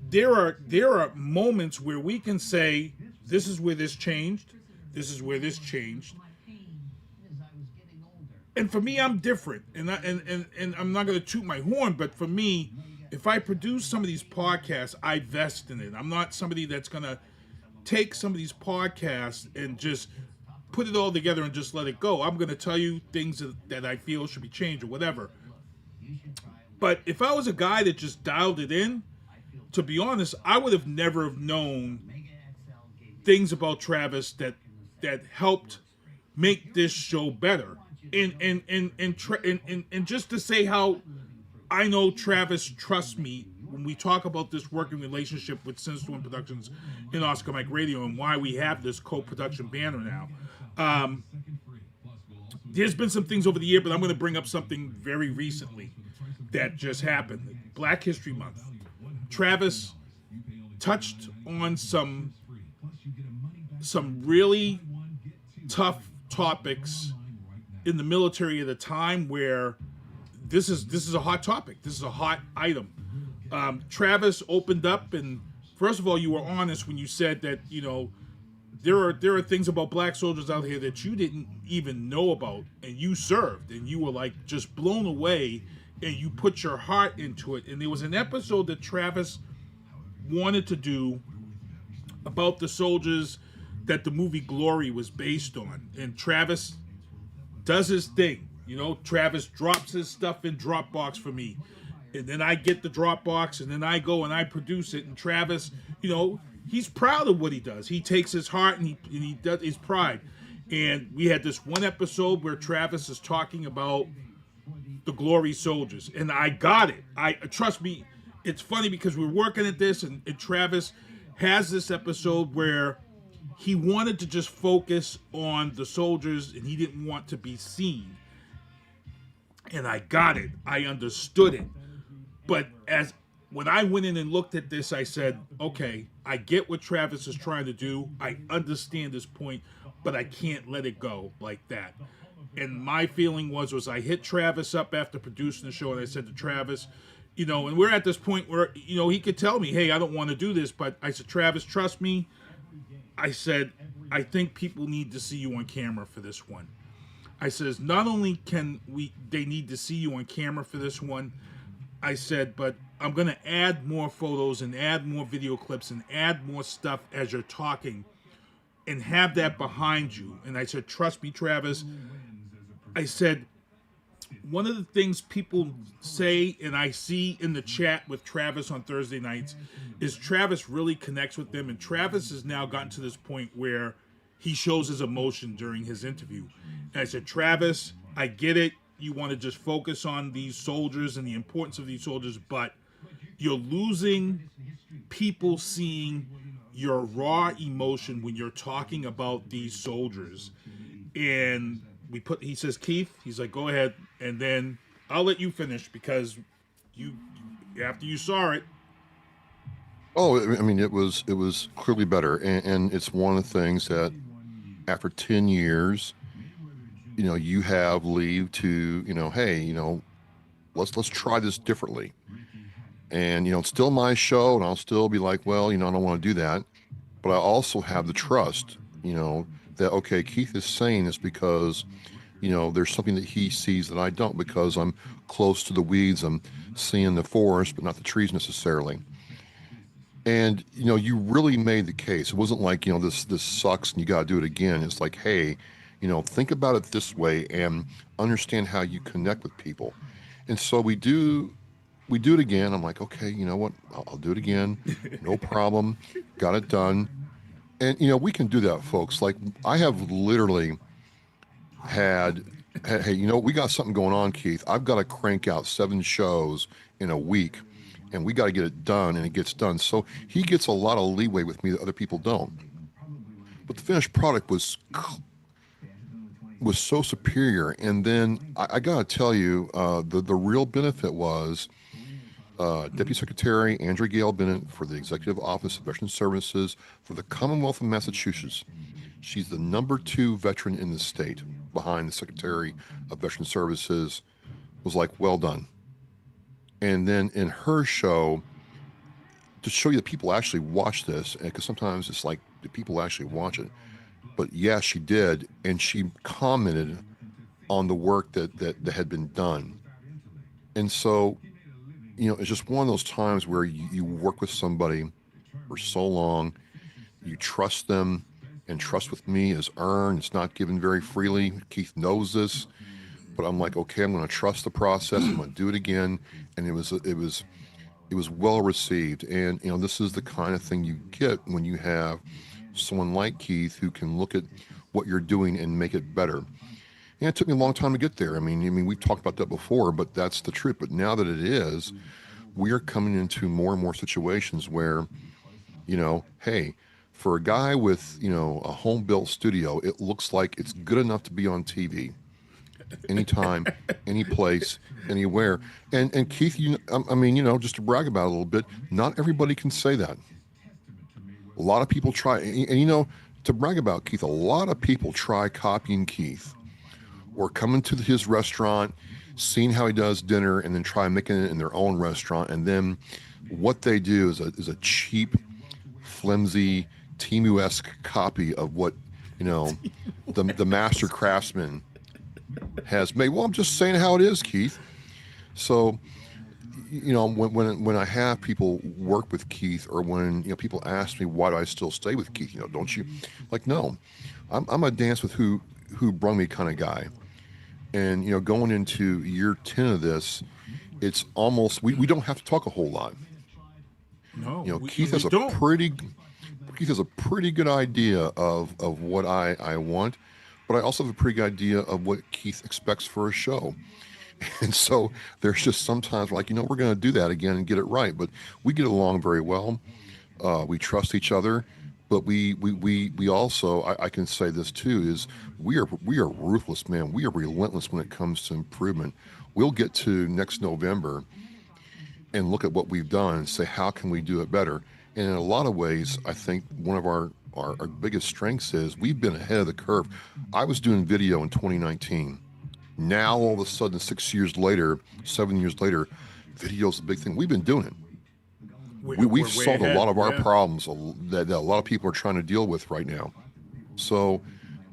there are moments where we can say this is where this changed, this is where this changed. And for me, I'm different, and I'm not going to toot my horn, but for me, if I produce some of these podcasts, I vest in it. I'm not somebody that's going to take some of these podcasts and just put it all together and just let it go. I'm going to tell you things that I feel should be changed or whatever. But if I was a guy that just dialed it in, to be honest, I would have never have known things about Travis that helped make this show better. And just to say how I know Travis trusts me when we talk about this working relationship with Sinister One Productions and Oscar Mike Radio and why we have this co-production banner now. There's been some things over the year, but I'm going to bring up something very recently that just happened. Black History Month. Travis touched on some really tough topics in the military at a time where this is a hot topic. This is a hot item. Travis opened up, and first of all, you were honest when you said that, you know, there are things about black soldiers out here that you didn't even know about, and you served, and you were like just blown away, and you put your heart into it. And there was an episode that Travis wanted to do about the soldiers that the movie Glory was based on, and Travis does his thing. You know, Travis drops his stuff in Dropbox for me, and then I get the Dropbox, and then I go and I produce it. And Travis, you know, he's proud of what he does. He takes his heart and he does his pride. And we had this one episode where Travis is talking about the Glory soldiers, and I got it. Trust me, it's funny because we're working at this, and Travis has this episode where he wanted to just focus on the soldiers and he didn't want to be seen. And I got it. I understood it. But when I went in and looked at this, I said, okay, I get what Travis is trying to do. I understand this point, but I can't let it go like that. And my feeling was I hit Travis up after producing the show, and I said to Travis, you know, and we're at this point where, you know, he could tell me, hey, I don't want to do this, but I said, Travis, trust me. I said, I think people need to see you on camera for this one. I says, not only they need to see you on camera for this one, I said, but I'm going to add more photos and add more video clips and add more stuff as you're talking and have that behind you. And I said, trust me, Travis. I said, one of the things people say and I see in the chat with Travis on Thursday nights is Travis really connects with them. And Travis has now gotten to this point where he shows his emotion during his interview. And I said, Travis, I get it. You want to just focus on these soldiers and the importance of these soldiers, but you're losing people seeing your raw emotion when you're talking about these soldiers. And he says, Keith, he's like, go ahead, and then I'll let you finish because after you saw it. Oh, I mean, it was clearly better, and it's one of the things that after 10 years, you know, you have leave to, you know, hey, you know, let's try this differently. And, you know, it's still my show, and I'll still be like, well, you know, I don't want to do that. But I also have the trust, you know, that, okay, Keith is saying this because, you know, there's something that he sees that I don't, because I'm close to the weeds. I'm seeing the forest, but not the trees necessarily. And, you know, you really made the case. It wasn't like, you know, this sucks and you got to do it again. It's like, hey, you know, think about it this way and understand how you connect with people. And so we do it again. I'm like, okay, you know what? I'll do it again. No problem. Got it done. And, you know, we can do that, folks. Like, I have literally had, hey, you know, we got something going on, Keith. I've got to crank out 7 shows in a week, and we got to get it done, and it gets done. So he gets a lot of leeway with me that other people don't. But the finished product was so superior. And then I got to tell you, the real benefit was Deputy Secretary Andrea Gale Bennett for the Executive Office of Veteran Services for the Commonwealth of Massachusetts. She's the #2 veteran in the state behind the Secretary of Veteran Services. Was like, well done. And then in her show, to show you that people actually watch this, because sometimes it's like, do people actually watch it? But yeah, she did, and she commented on the work that had been done. And so, you know, it's just one of those times where you work with somebody for so long, you trust them, and trust with me is earned. It's not given very freely. Keith knows this, but I'm like, okay, I'm going to trust the process. I'm going to do it again, and it was well received. And you know, this is the kind of thing you get when you have someone like Keith who can look at what you're doing and make it better. And it took me a long time to get there. I mean, we've talked about that before, but that's the truth. But now that it is, we are coming into more and more situations where, you know, hey, for a guy with, you know, a home-built studio, it looks like it's good enough to be on TV. Anytime, any place, anywhere. And Keith, I mean, you know, just to brag about it a little bit, not everybody can say that. A lot of people try, and you know, to brag about Keith, a lot of people try copying Keith, or coming to his restaurant, seeing how he does dinner, and then try making it in their own restaurant. And then what they do is a cheap, flimsy, Temu-esque copy of what, you know, the master craftsman has made. Well, I'm just saying how it is, Keith. So, you know, when I have people work with Keith, or when, you know, people ask me, why do I still stay with Keith? You know, don't you? Like, no, I'm a dance with who brung me kind of guy. And, you know, going into year 10 of this, it's almost, we don't have to talk a whole lot. No, you know, Keith has a pretty good idea of what I want, but I also have a pretty good idea of what Keith expects for a show. And so there's just sometimes like, you know, we're going to do that again and get it right. But we get along very well. We trust each other. But we also, I can say this too, is we are ruthless, man. We are relentless when it comes to improvement. We'll get to next November and look at what we've done and say, how can we do it better? And in a lot of ways, I think one of our biggest strengths is we've been ahead of the curve. I was doing video in 2019. Now, all of a sudden, 7 years later, video's a big thing. We've been doing it. We've solved a lot of our problems that a lot of people are trying to deal with right now. So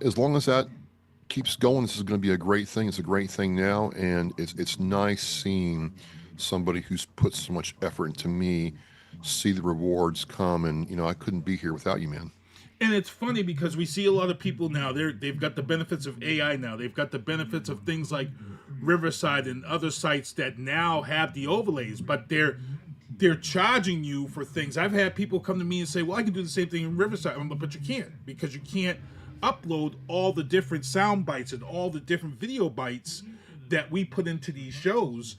as long as that keeps going, this is going to be a great thing. It's a great thing now, and it's nice seeing somebody who's put so much effort into me see the rewards come. And, you know, I couldn't be here without you, man. And it's funny because we see a lot of people now, they've got the benefits of AI now. They've got the benefits of things like Riverside and other sites that now have the overlays, but they're charging you for things. I've had people come to me and say, well, I can do the same thing in Riverside. I'm like, but you can't, because you can't upload all the different sound bites and all the different video bites that we put into these shows,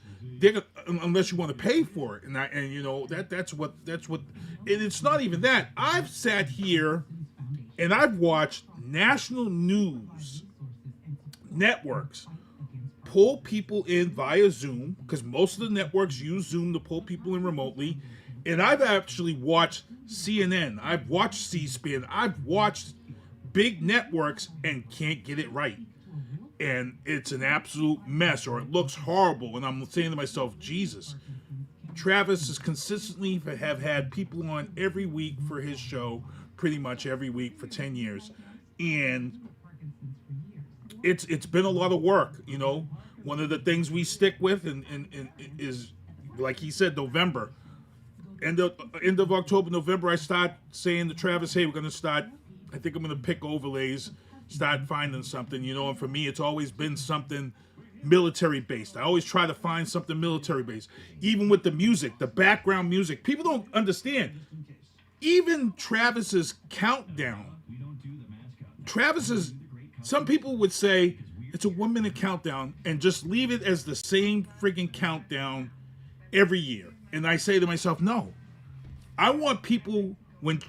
unless you want to pay for it. And you know, that's what, and it's not even that. I've sat here and I've watched national news networks pull people in via Zoom, because most of the networks use Zoom to pull people in remotely. And I've actually watched CNN, I've watched C-SPAN, I've watched big networks and can't get it right. And it's an absolute mess, or it looks horrible. And I'm saying to myself, Jesus, Travis has consistently have had people on every week for his show, pretty much every week for 10 years. And it's been a lot of work, you know. One of the things we stick with and is, like he said, November. End of October, November, I start saying to Travis, hey, we're going to start, I think I'm going to pick overlays, start finding something, you know. And for me, it's always been something military-based. I always try to find something military-based. Even with the music, the background music. People don't understand. Even Travis's countdown. Some people would say it's a 1 minute countdown and just leave it as the same friggin' countdown every year. And I say to myself, no. I want people, when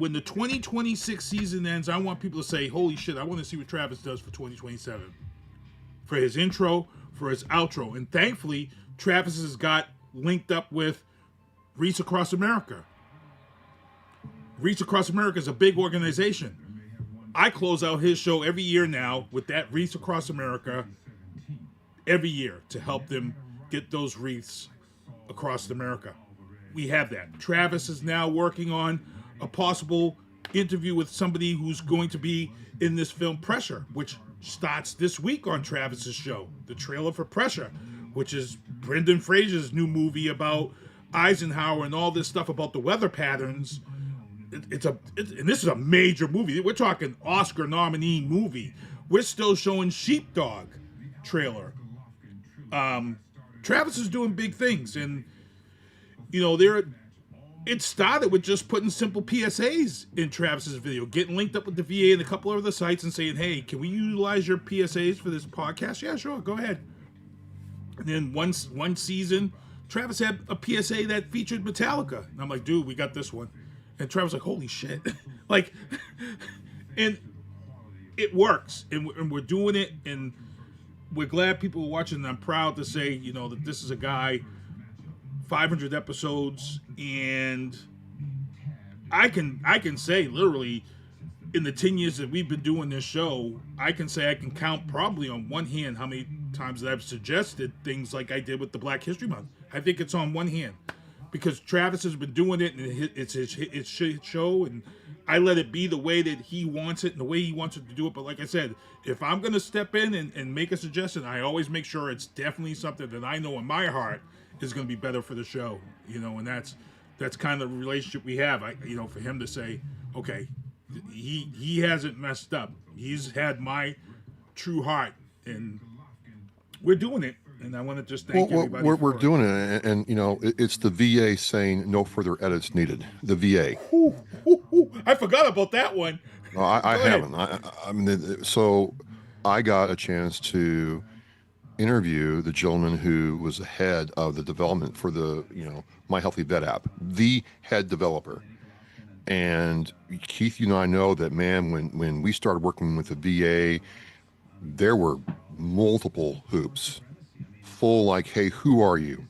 the 2026 season ends, I want people to say, holy shit, I want to see what Travis does for 2027. For his intro, for his outro. And thankfully, Travis has got linked up with Reach Across America. Reach Across America is a big organization. I close out his show every year now with that Reach Across America every year to help them get those wreaths across America. We have that. Travis is now working on a possible interview with somebody who's going to be in this film Pressure, which starts this week on Travis's show. The trailer for Pressure, which is Brendan Fraser's new movie about Eisenhower and all this stuff about the weather patterns. And this is a major movie. We're talking Oscar nominee movie. We're still showing Sheepdog trailer. Travis is doing big things, and it started with just putting simple PSAs in Travis's video, getting linked up with the VA and a couple of other sites and saying, hey, can we utilize your PSAs for this podcast? Yeah, sure, go ahead. And then one season, Travis had a PSA that featured Metallica. And I'm like, dude, we got this one. And Travis was like, holy shit. And it works. And we're doing it, and we're glad people are watching. And I'm proud to say, that this is a guy, 500 episodes, and I can say literally in the 10 years that we've been doing this show, I can say I can count probably on one hand how many times that I've suggested things like I did with the Black History Month. I think it's on one hand because Travis has been doing it, and it's his show, and I let it be the way that he wants it and the way he wants it to do it. But like I said, if I'm going to step in and make a suggestion, I always make sure it's definitely something that I know in my heart is going to be better for the show, and that's kind of the relationship we have. For him to say, okay, he hasn't messed up. He's had my true heart, and we're doing it. And I want to just thank everybody. We're doing it, and it's the VA saying no further edits needed. The VA. I forgot about that one. No, I haven't. I mean, so I got a chance to interview the gentleman who was the head of the development for the My Healthy Vet app, the head developer. And Keith, I know that, man, when we started working with the VA, there were multiple hoops full, like, hey, who are you?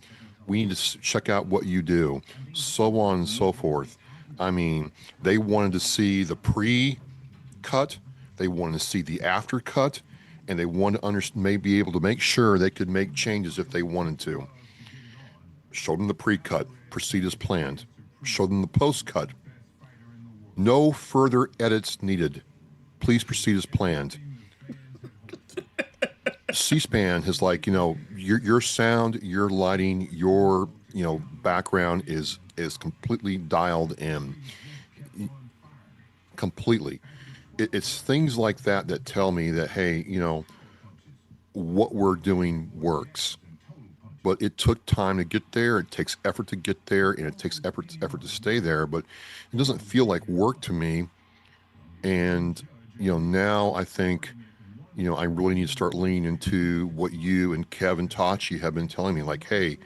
We need to check out what you do, so on and so forth. I mean, they wanted to see the pre-cut, they wanted to see the after-cut, and they wanted to be able to make sure they could make changes if they wanted to. Showed them the pre-cut, proceed as planned. Showed them the post-cut. No further edits needed. Please proceed as planned. C-SPAN is like, your sound, your lighting, your, background is completely dialed in. Completely. It's things like that tell me that, hey, what we're doing works. But it took time to get there. It takes effort to get there, and it takes effort to stay there. But it doesn't feel like work to me. And, now I think, I really need to start leaning into what you and Kevin Tachi have been telling me. Like, hey,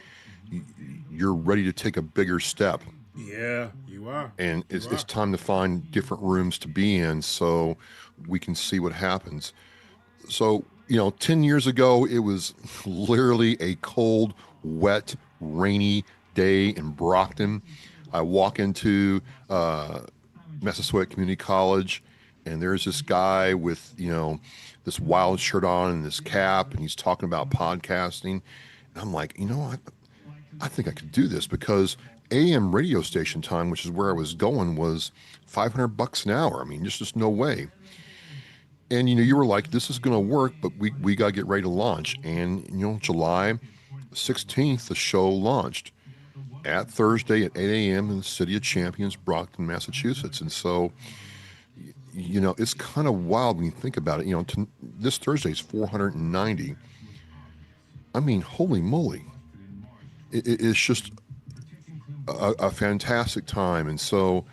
you're ready to take a bigger step. Yeah, you are. And it's time to find different rooms to be in so we can see what happens. So, 10 years ago, it was literally a cold, wet, rainy day in Brockton. I walk into Massasoit Community College, and there's this guy with, this wild shirt on and this cap, and he's talking about podcasting. And I'm like, I think I could do this, because AM radio station time, which is where I was going, was $500 an hour. I mean, there's just no way. And, you were like, this is going to work, but we got to get ready to launch. And, July 16th, the show launched at Thursday at 8 a.m. in the City of Champions, Brockton, Massachusetts. And so, it's kind of wild when you think about it. This Thursday is 490. I mean, holy moly. It's just a fantastic time. And so,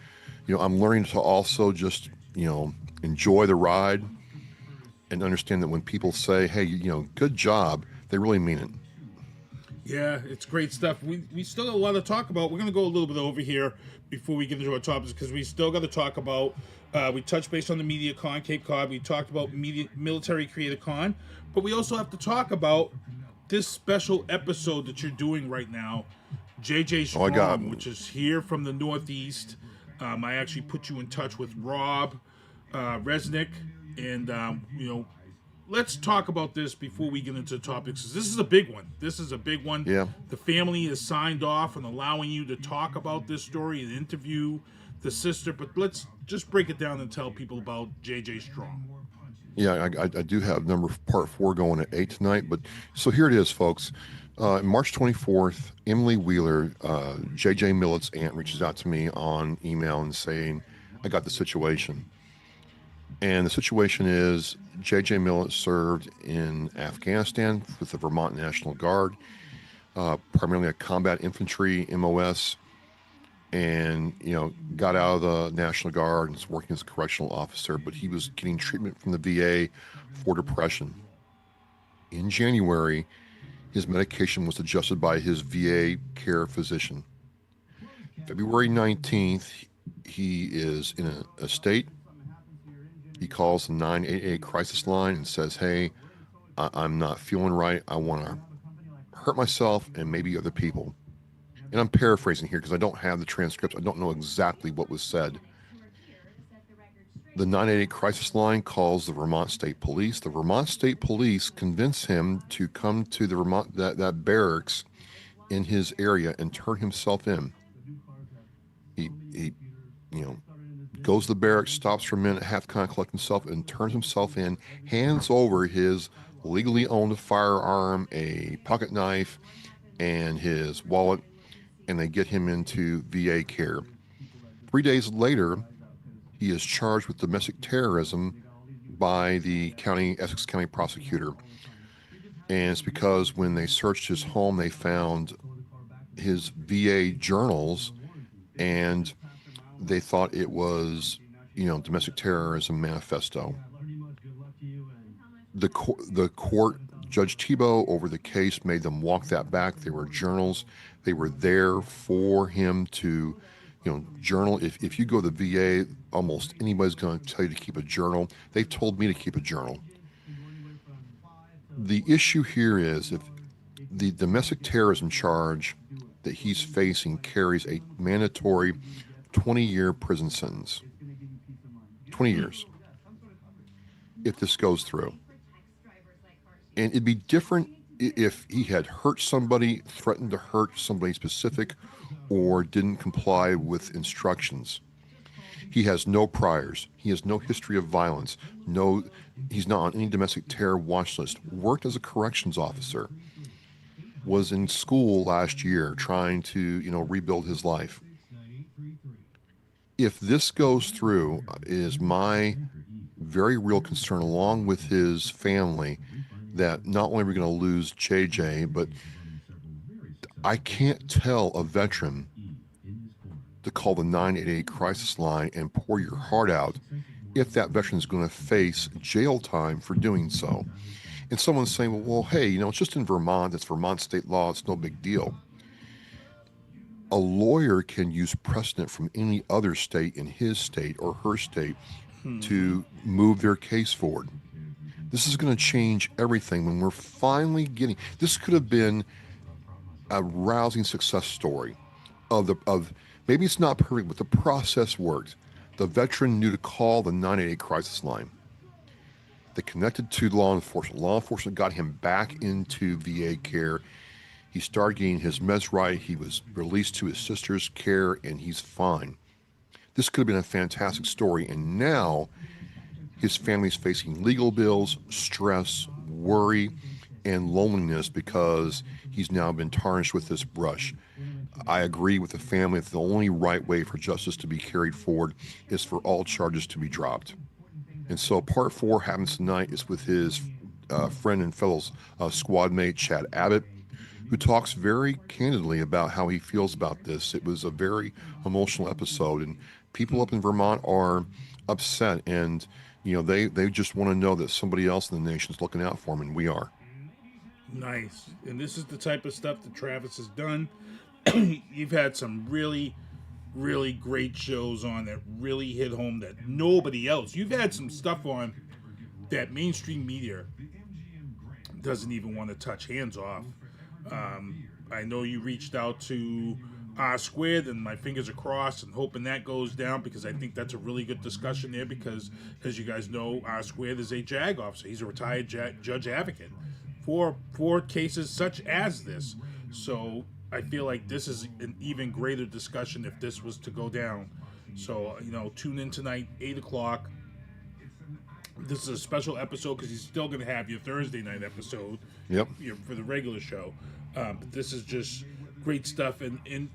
I'm learning to also just, enjoy the ride and understand that when people say, hey, good job, they really mean it. Yeah, it's great stuff. We still got a lot to talk about. We're going to go a little bit over here before we get into our topics, because we still got to talk about, we touched base on the MediaCon Cape Cod. We talked about Military Creator Con, but we also have to talk about this special episode that you're doing right now, JJ Strong, which is here from the Northeast. I actually put you in touch with Rob Resnick, and let's talk about this before we get into topics. This is a big one. Yeah. The family has signed off on allowing you to talk about this story and interview the sister. But let's just break it down and tell people about J.J. Strong. Yeah, I do have part 4 going at 8 tonight. But so here it is, folks. March 24th, Emily Wheeler, J.J. Millett's aunt, reaches out to me on email and saying, I got the situation. And the situation is J.J. Millett served in Afghanistan with the Vermont National Guard, primarily a combat infantry MOS, and, got out of the National Guard and was working as a correctional officer, but he was getting treatment from the VA for depression. In January, his medication was adjusted by his VA care physician. February 19th, he is in a state. He calls the 988 crisis line and says, hey, I'm not feeling right. I want to hurt myself and maybe other people. And I'm paraphrasing here because I don't have the transcripts. I don't know exactly what was said. The 988 crisis line calls the Vermont State Police. The Vermont State Police convince him to come to the Vermont that barracks in his area and turn himself in. He goes to the barracks, stops for a minute, half kind of collect himself, and turns himself in, hands over his legally owned firearm, a pocket knife, and his wallet, and they get him into VA care. 3 days later, he is charged with domestic terrorism by the Essex County prosecutor. And it's because when they searched his home, they found his VA journals, and they thought it was, domestic terrorism manifesto. The court, Judge Tebow, over the case, made them walk that back. They were journals. They were there for him to, journal. If you go to the VA, almost anybody's going to tell you to keep a journal. They've told me to keep a journal. The issue here is if the domestic terrorism charge that he's facing carries a mandatory 20-year prison sentence. 20 years. If this goes through. And it'd be different if he had hurt somebody, threatened to hurt somebody specific, or didn't comply with instructions. He has no priors. He has no history of violence. He's not on any domestic terror watch list. Worked as a corrections officer. Was in school last year trying to, rebuild his life. If this goes through, is my very real concern, along with his family, that not only are we going to lose JJ, but I can't tell a veteran to call the 988 crisis line and pour your heart out if that veteran is going to face jail time for doing so. And someone's saying, well, hey, it's just in Vermont. It's Vermont state law. It's no big deal. A lawyer can use precedent from any other state in his state or her state to move their case forward. This is going to change everything when we're finally getting... This could have been a rousing success story of maybe it's not perfect, but the process worked. The veteran knew to call the 988 crisis line. They connected to law enforcement. Law enforcement got him back into VA care. He started getting his meds right. He was released to his sister's care, and he's fine. This could have been a fantastic story, and now his family's facing legal bills, stress, worry, and loneliness because he's now been tarnished with this brush. I agree with the family that the only right way for justice to be carried forward is for all charges to be dropped. And so part 4 happens tonight. It's with his friend and fellow squad mate, Chad Abbott, who talks very candidly about how he feels about this. It was a very emotional episode, and people up in Vermont are upset, and they just want to know that somebody else in the nation's looking out for them, and we are. Nice. And this is the type of stuff that Travis has done. You've had some really, really great shows on that really hit home that nobody else. You've had some stuff on that mainstream media doesn't even want to touch, hands off. I know you reached out to R-squared, and my fingers are crossed and hoping that goes down, because I think that's a really good discussion there, because as you guys know, R-squared is a JAG officer. He's a retired judge advocate for cases such as this. So I feel like this is an even greater discussion if this was to go down. So, tune in tonight, 8 o'clock. This is a special episode because he's still going to have your Thursday night episode. Yep. For the regular show. But this is just great stuff. And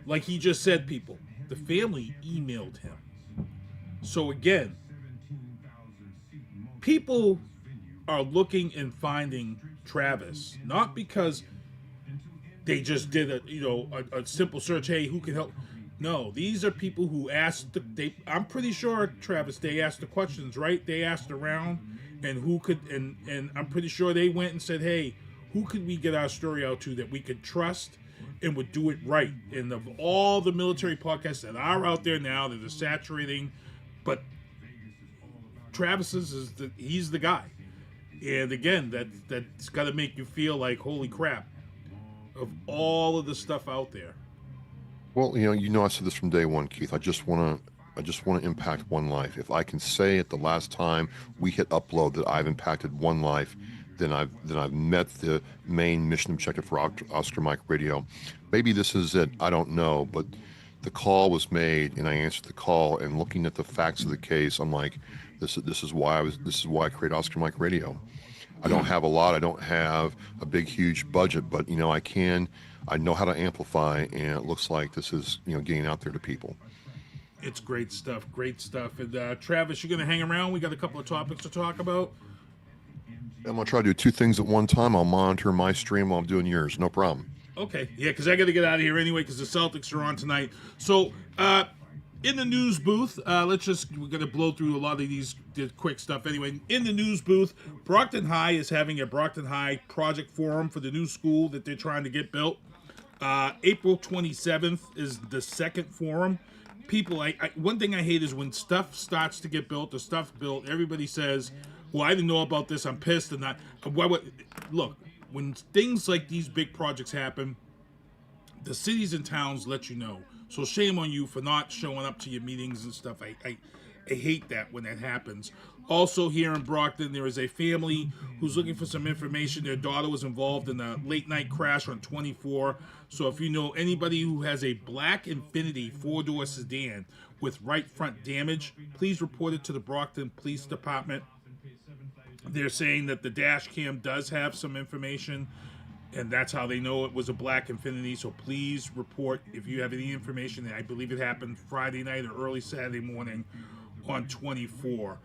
like he just said, people, the family emailed him. So again, people are looking and finding Travis, not because they just did a simple search. Hey, who can help? No, these are people who asked. I'm pretty sure, Travis, they asked the questions, right? They asked around, and who could, and I'm pretty sure they went and said, hey, who could we get our story out to that we could trust and would do it right? And of all the military podcasts that are out there now that are saturating, but Travis's he's the guy. And again, that's got to make you feel like, holy crap, of all of the stuff out there. Well, I said this from day one, Keith. I just want to impact one life. If I can say at the last time we hit upload that I've impacted one life, then I've met the main mission objective for Oscar Mike Radio. Maybe this is it. I don't know, but the call was made, and I answered the call. And looking at the facts of the case, I'm like, this is why I created Oscar Mike Radio. I don't have a lot. I don't have a big, huge budget, but I know how to amplify, and it looks like this is, getting out there to people. It's great stuff. And Travis, you're going to hang around? We got a couple of topics to talk about. I'm going to try to do two things at one time. I'll monitor my stream while I'm doing yours. No problem. Okay. Yeah, because I got to get out of here anyway because the Celtics are on tonight. So, in the news booth, we're going to blow through a lot of these quick stuff anyway. In the news booth, Brockton High is having a Brockton High project forum for the new school that they're trying to get built. April 27th is the second forum. People, one thing I hate is when stuff starts to get built, the stuff built, everybody says, well, I didn't know about this, I'm pissed, and not. Look, when things like these big projects happen, the cities and towns let you know. So shame on you for not showing up to your meetings and stuff. I hate that when that happens. Also here in Brockton, there is a family who's looking for some information. Their daughter was involved in a late night crash on 24. So if you know anybody who has a black Infiniti 4-door sedan with right front damage, please report it to the Brockton Police Department. They're saying that the dash cam does have some information, and that's how they know it was a black Infiniti. So please report if you have any information. I believe it happened Friday night or early Saturday morning on 24.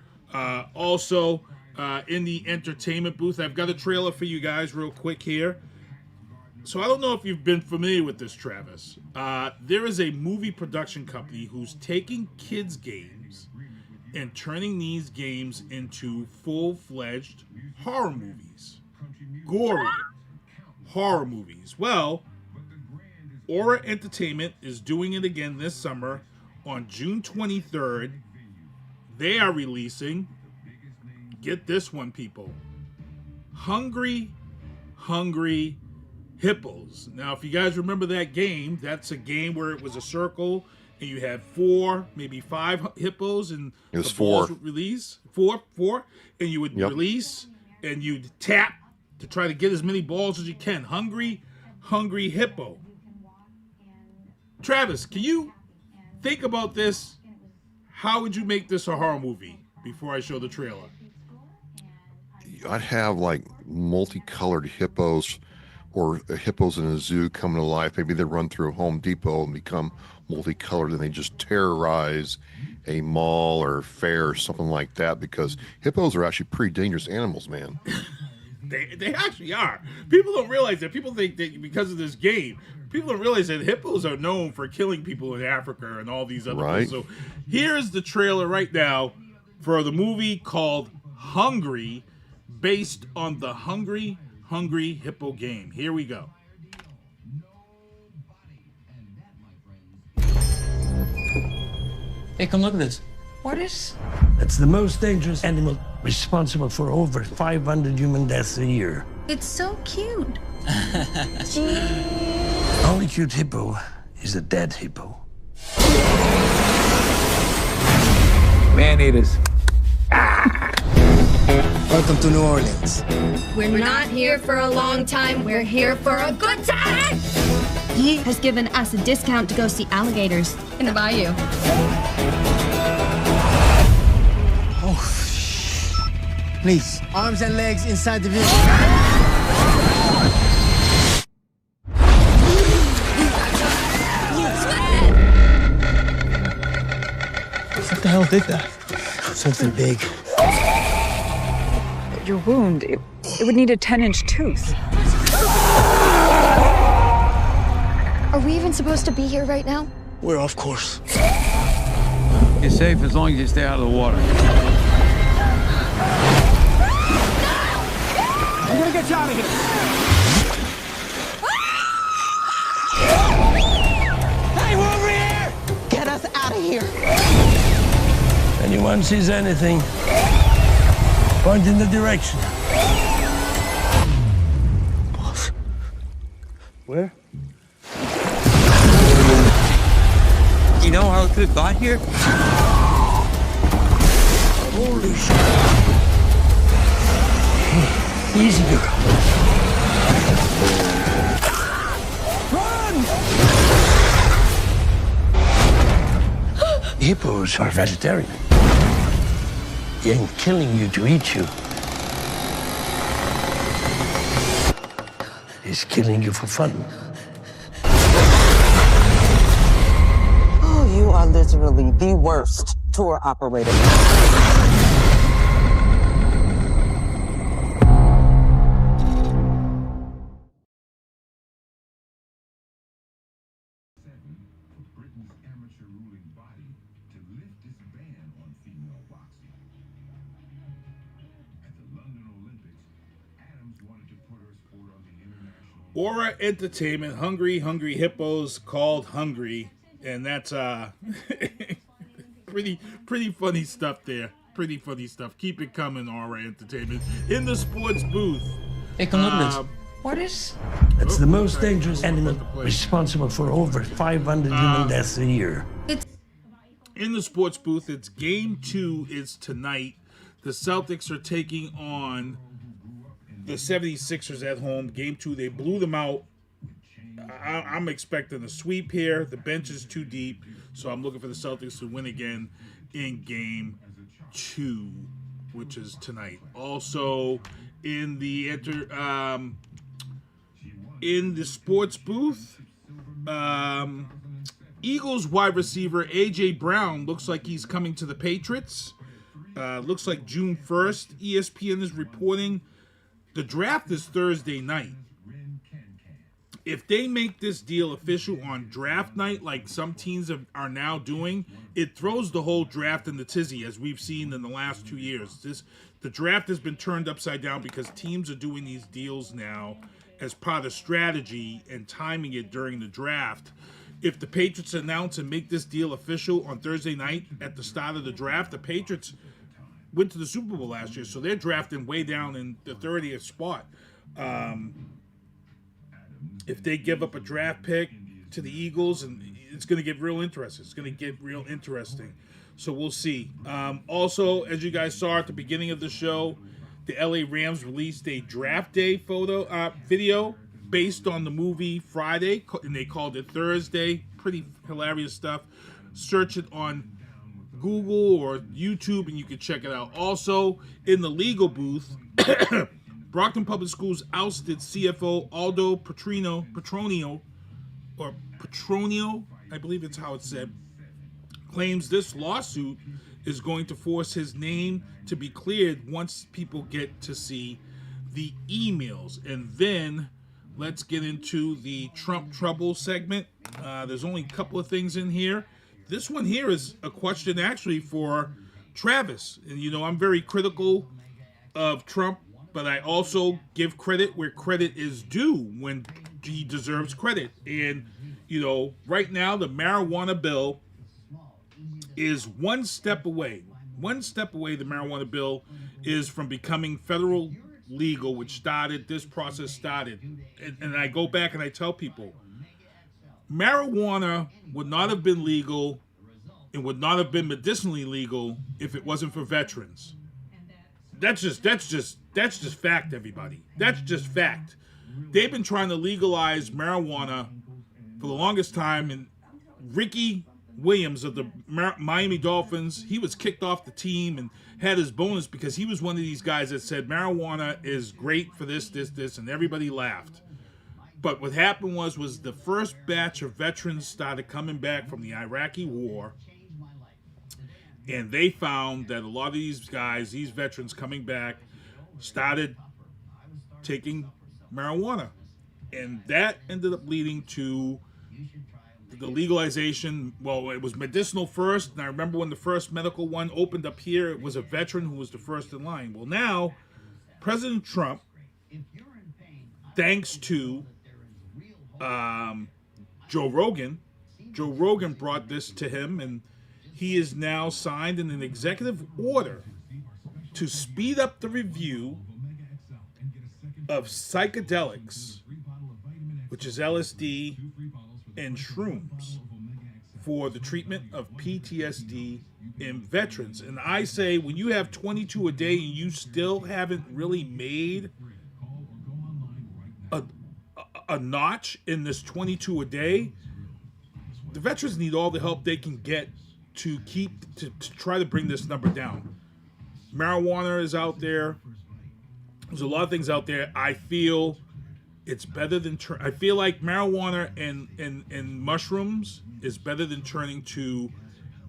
Also, in the entertainment booth, I've got a trailer for you guys real quick here. So I don't know if you've been familiar with this, Travis. There is a movie production company who's taking kids' games and turning these games into full-fledged horror movies. Gory horror movies. Well, Aura Entertainment is doing it again this summer on June 23rd. They are releasing, get this one, people, Hungry Hippos. Now, if you guys remember that game, that's a game where it was a circle and you had 4, maybe 5 hippos, and it was the balls 4. would release. 4, and you would release and you'd tap to try to get as many balls as you can. Hungry Hippo. Travis, can you think about this? How would you make this a horror movie before I show the trailer? I'd have like multicolored hippos or hippos in a zoo come to life. Maybe they run through Home Depot and become multicolored and they just terrorize a mall or fair or something like that, because hippos are actually pretty dangerous animals, man. They actually are. People don't realize that. People think that because of this game, people don't realize that hippos are known for killing people in Africa and all these other places. So here's the trailer right now for the movie called Hungry, based on the Hungry Hippo game. Here we go. Hey, come look at this. What is? It's the most dangerous animal, responsible for over 500 human deaths a year. It's so cute. Only cute hippo is a dead hippo. Man-eaters. Welcome to New Orleans. We're not here for a long time, we're here for a good time! He has given us a discount to go see alligators in the bayou. Please, arms and legs inside the vehicle. What the hell did that? Something big. Your wound, it would need a 10-inch tooth. Are we even supposed to be here right now? We're off course. You're safe as long as you stay out of the water. I'm gonna get you out of here. Hey, we're over here! Get us out of here. If anyone sees anything, point in the direction. Boss. Where? You know how it could have got here? Holy shit. Easy, girl. Run! Hippos are vegetarian. He ain't killing you to eat you. He's killing you for fun. Oh, you are literally the worst tour operator. Aura Entertainment, Hungry Hippos called Hungry, and that's pretty funny stuff there. Pretty funny stuff. Keep it coming, Aura Entertainment. In the sports booth. Hey, Columbus. What is? It's the most dangerous animal responsible for over 500 human deaths a year. In the sports booth, it's game 2 is tonight. The Celtics are taking on the 76ers at home. Game 2, they blew them out. I'm expecting a sweep here. The bench is too deep, so I'm looking for the Celtics to win again in game 2, which is tonight. Also, in the sports booth, Eagles wide receiver A.J. Brown looks like he's coming to the Patriots. Looks like June 1st. ESPN is reporting the draft is Thursday night. If they make this deal official on draft night, like some teams are now doing, it throws the whole draft in the tizzy, as we've seen in the last 2 years. The draft has been turned upside down because teams are doing these deals now as part of strategy and timing it during the draft. If the Patriots announce and make this deal official on Thursday night at the start of the draft, the Patriots went to the Super Bowl last year, so they're drafting way down in the 30th spot. If they give up a draft pick to the Eagles, and it's going to get real interesting. It's going to get real interesting. So we'll see. Also, as you guys saw at the beginning of the show, the LA Rams released a draft day video based on the movie Friday, and they called it Thursday. Pretty hilarious stuff. Search it on Google or YouTube, and you can check it out. Also, in the legal booth, Brockton Public Schools ousted CFO Aldo Petronio, I believe it's how it's said, claims this lawsuit is going to force his name to be cleared once people get to see the emails. And then let's get into the Trump trouble segment. There's only a couple of things in here. This one here is a question actually for Travis. And, you know, I'm very critical of Trump, but I also give credit where credit is due when he deserves credit. And, you know, right now the marijuana bill is one step away. One step away, the marijuana bill is from becoming federal legal, which this process started. And I go back and I tell people, marijuana would not have been legal and would not have been medicinally legal if it wasn't for veterans. That's just fact, everybody. That's just fact. They've been trying to legalize marijuana for the longest time, and Ricky Williams of the Miami Dolphins, he was kicked off the team and had his bonus because he was one of these guys that said marijuana is great for this, and everybody laughed. But what happened was the first batch of veterans started coming back from the Iraqi war, and they found that a lot of these guys, these veterans coming back, started taking marijuana. And that ended up leading to the legalization. Well, it was medicinal first, and I remember when the first medical one opened up here, it was a veteran who was the first in line. Well, now, President Trump, thanks to Joe Rogan brought this to him, and he is now signed in an executive order to speed up the review of psychedelics, which is LSD and shrooms, for the treatment of PTSD in veterans. And I say, when you have 22 a day and you still haven't really made a notch in this 22 a day, the veterans need all the help they can get to try to bring this number down. Marijuana is out there. There's a lot of things out there. I feel it's better than I feel like marijuana and mushrooms is better than turning to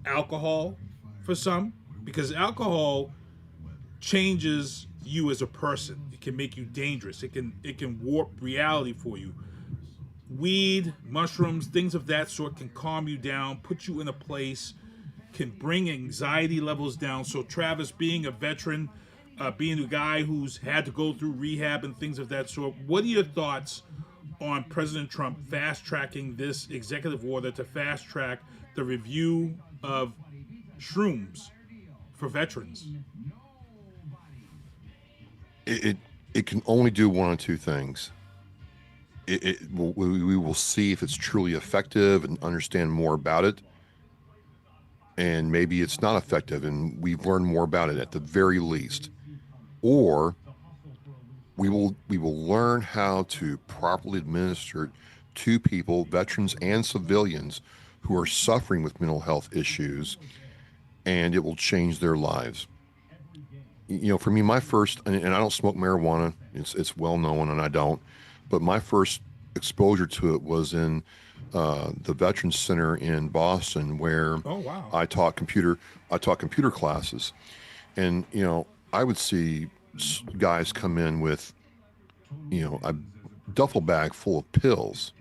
alcohol for some, because alcohol changes you as a person. It can make you dangerous. It can warp reality for you. Weed, mushrooms, things of that sort can calm you down, put you in a place, can bring anxiety levels down. So Travis, being a veteran, being a guy who's had to go through rehab and things of that sort, what are your thoughts on President Trump fast-tracking this executive order to fast-track the review of shrooms for veterans? It can only do one of two things. We will see if it's truly effective and understand more about it, and maybe it's not effective and we've learned more about it at the very least. Or we will learn how to properly administer it to people, veterans and civilians, who are suffering with mental health issues, and it will change their lives. You know, for me, my first, and I don't smoke marijuana, it's well known, and I don't, but my first exposure to it was in the Veterans Center in Boston, where I taught computer classes, and you know, I would see guys come in with, you know, a duffel bag full of pills.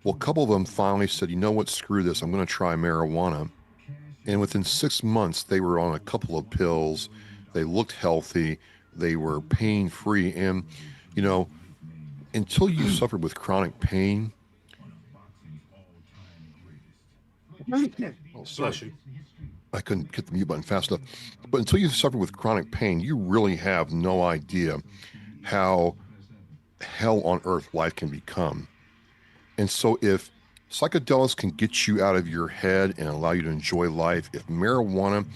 Well, a couple of them finally said, you know what, screw this, I'm going to try marijuana. And within 6 months, they were on a couple of pills. They looked healthy. They were pain-free. And, you know, until you suffered with chronic pain. Oh, sorry. I couldn't hit the mute button fast enough. But until you suffer with chronic pain, you really have no idea how hell on earth life can become. And so if psychedelics can get you out of your head and allow you to enjoy life, if marijuana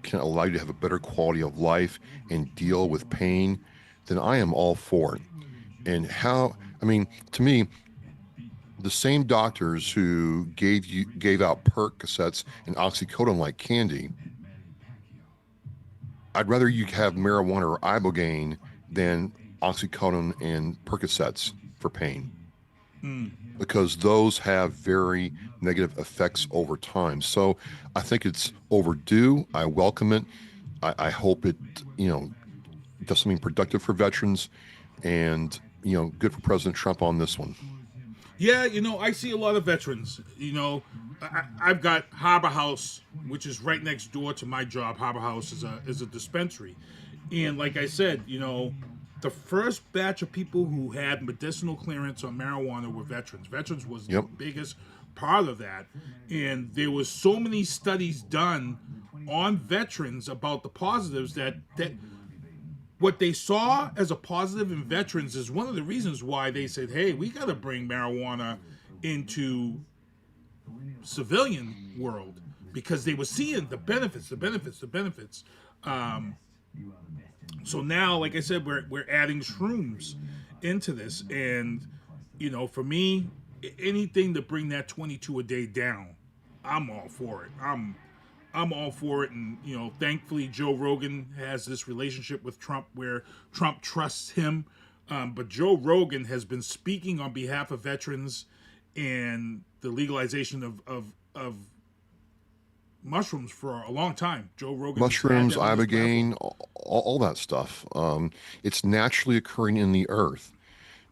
can allow you to have a better quality of life and deal with pain, then I am all for it. And to me, the same doctors who gave out Percocets and oxycodone like candy, I'd rather you have marijuana or Ibogaine than oxycodone and Percocets for pain. Because those have very negative effects over time. So I think it's overdue. I welcome it. I hope it, you know, does something productive for veterans, and, you know, good for President Trump on this one. Yeah, you know, I see a lot of veterans. You know, I've got Harbor House, which is right next door to my job. Harbor House is a dispensary. And like I said, you know, the first batch of people who had medicinal clearance on marijuana were veterans. Veterans was the biggest part of that. And there was so many studies done on veterans about the positives that what they saw as a positive in veterans is one of the reasons why they said, hey, we got to bring marijuana into civilian world because they were seeing the benefits. So now, like I said, we're adding shrooms into this, and for me, anything to bring that 22 a day down, I'm all for it. I'm all for it, and thankfully Joe Rogan has this relationship with Trump where Trump trusts him. But Joe Rogan has been speaking on behalf of veterans and the legalization of mushrooms for a long time. Joe Rogan. Mushrooms, Ibogaine, all that stuff. It's naturally occurring in the earth.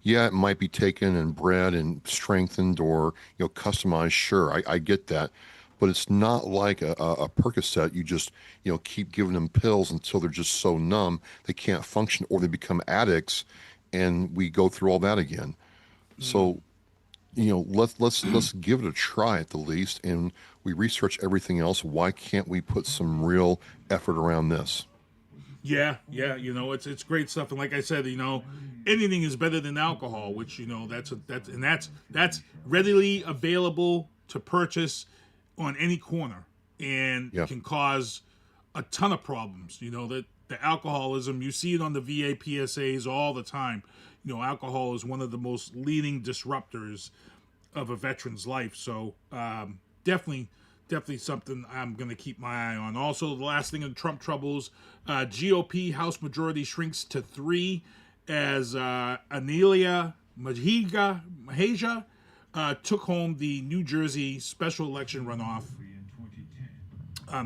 Yeah, it might be taken and bred and strengthened or customized. Sure, I get that, but it's not like a Percocet. You just keep giving them pills until they're just so numb they can't function or they become addicts, and we go through all that again. So, let's give it a try at the least, and we research everything else. Why can't we put some real effort around this? Yeah, it's great stuff, and like I said, anything is better than alcohol, which that's readily available to purchase on any corner, and can cause a ton of problems. That the alcoholism, you see it on the VA PSAs all the time. Alcohol is one of the most leading disruptors of a veteran's life. So definitely something I'm going to keep my eye on. Also, the last thing in Trump troubles, GOP House majority shrinks to 3 as Anelia Mejia took home the New Jersey special election runoff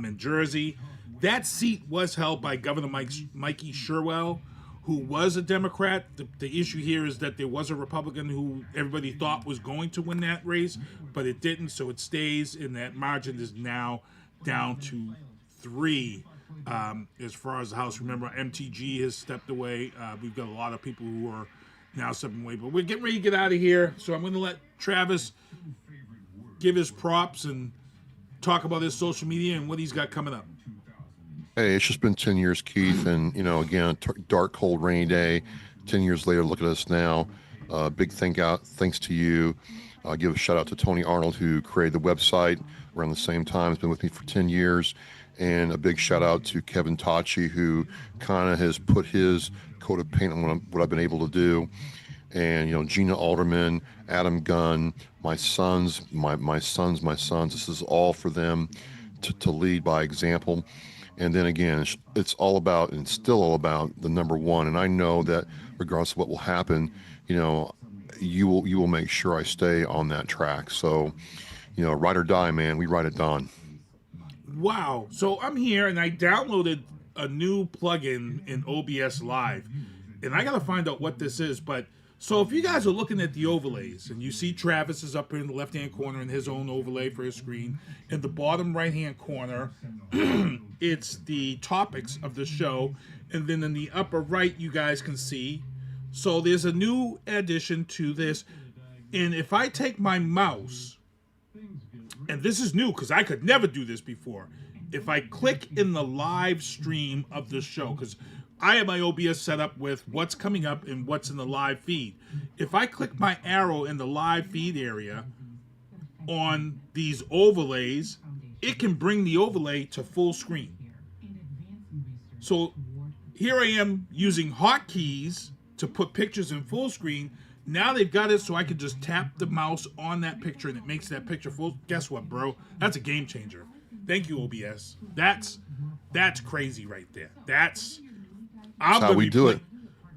in Jersey. That seat was held by Governor Mikie Sherill, who was a Democrat. The issue here is that there was a Republican who everybody thought was going to win that race, but it didn't, so it stays, and that margin is now down to 3. As far as the House, remember, MTG has stepped away. We've got a lot of people who are now stepping away, but we're getting ready to get out of here, so I'm going to let Travis give his props and talk about his social media and what he's got coming up. Hey, it's just been 10 years, Keith, and again, dark, cold, rainy day. 10 years later, look at us now. Big thanks to you. Give a shout out to Tony Arnold, who created the website around the same time. Has been with me for 10 years, and a big shout out to Kevin Tachi, who kind of has put his coat of paint on what I've been able to do. And Gina Alderman, Adam Gunn, my sons. This is all for them to lead by example. And then again, it's all about, and still all about, the number one. And I know that regardless of what will happen, you will make sure I stay on that track. So, ride or die, man. We ride at dawn. Wow. So I'm here, and I downloaded a new plugin in OBS Live, and I got to find out what this is. But so if you guys are looking at the overlays, and you see Travis is up in the left-hand corner in his own overlay for his screen, in the bottom right-hand corner, it's the topics of the show, and then in the upper right, you guys can see. So there's a new addition to this, and if I take my mouse, and this is new because I could never do this before, if I click in the live stream of the show, because I have my OBS set up with what's coming up and what's in the live feed. If I click my arrow in the live feed area on these overlays, it can bring the overlay to full screen. So here I am using hotkeys to put pictures in full screen. Now they've got it so I can just tap the mouse on that picture and it makes that picture full. Guess what, bro? That's a game changer. Thank you, OBS. That's crazy right there. That's how we do it.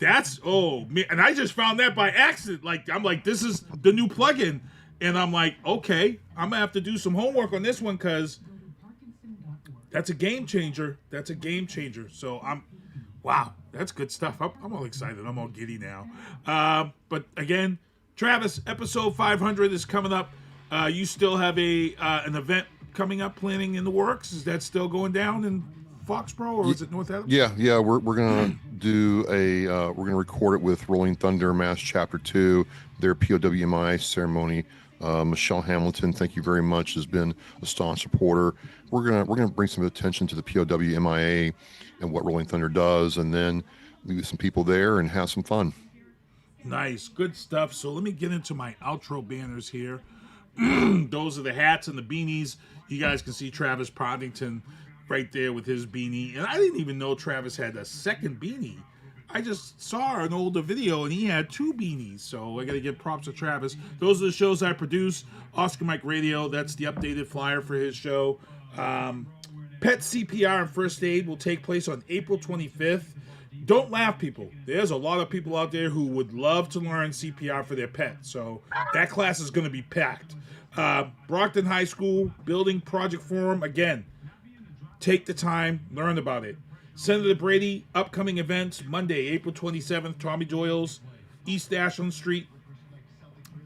And I just found that by accident. I'm like, this is the new plugin. And I'm like, okay, I'm going to have to do some homework on this one because that's a game changer. So wow, that's good stuff. I'm all excited. I'm all giddy now. But again, Travis, episode 500 is coming up. You still have an event coming up, planning in the works. Is that still going down in Foxborough, or is it North Adams? Yeah. We're gonna do we're gonna record it with Rolling Thunder Mass Chapter 2, their POWMI ceremony. Michelle Hamilton, thank you very much, has been a staunch supporter. We're gonna bring some attention to the POWMIA and what Rolling Thunder does, and then meet some people there and have some fun. Nice, good stuff. So let me get into my outro banners here. Those are the hats and the beanies. You guys can see Travis Partington right there with his beanie. And I didn't even know Travis had a second beanie. I just saw an older video and he had 2 beanies. So I got to give props to Travis. Those are the shows I produce. Oscar Mike Radio, that's the updated flyer for his show. Pet CPR and First Aid will take place on April 25th. Don't laugh, people. There's a lot of people out there who would love to learn CPR for their pet. So that class is going to be packed. Brockton High School Building Project Forum. Again, take the time, learn about it. Senator Brady, upcoming events, Monday, April 27th, Tommy Doyle's, East Ashland Street.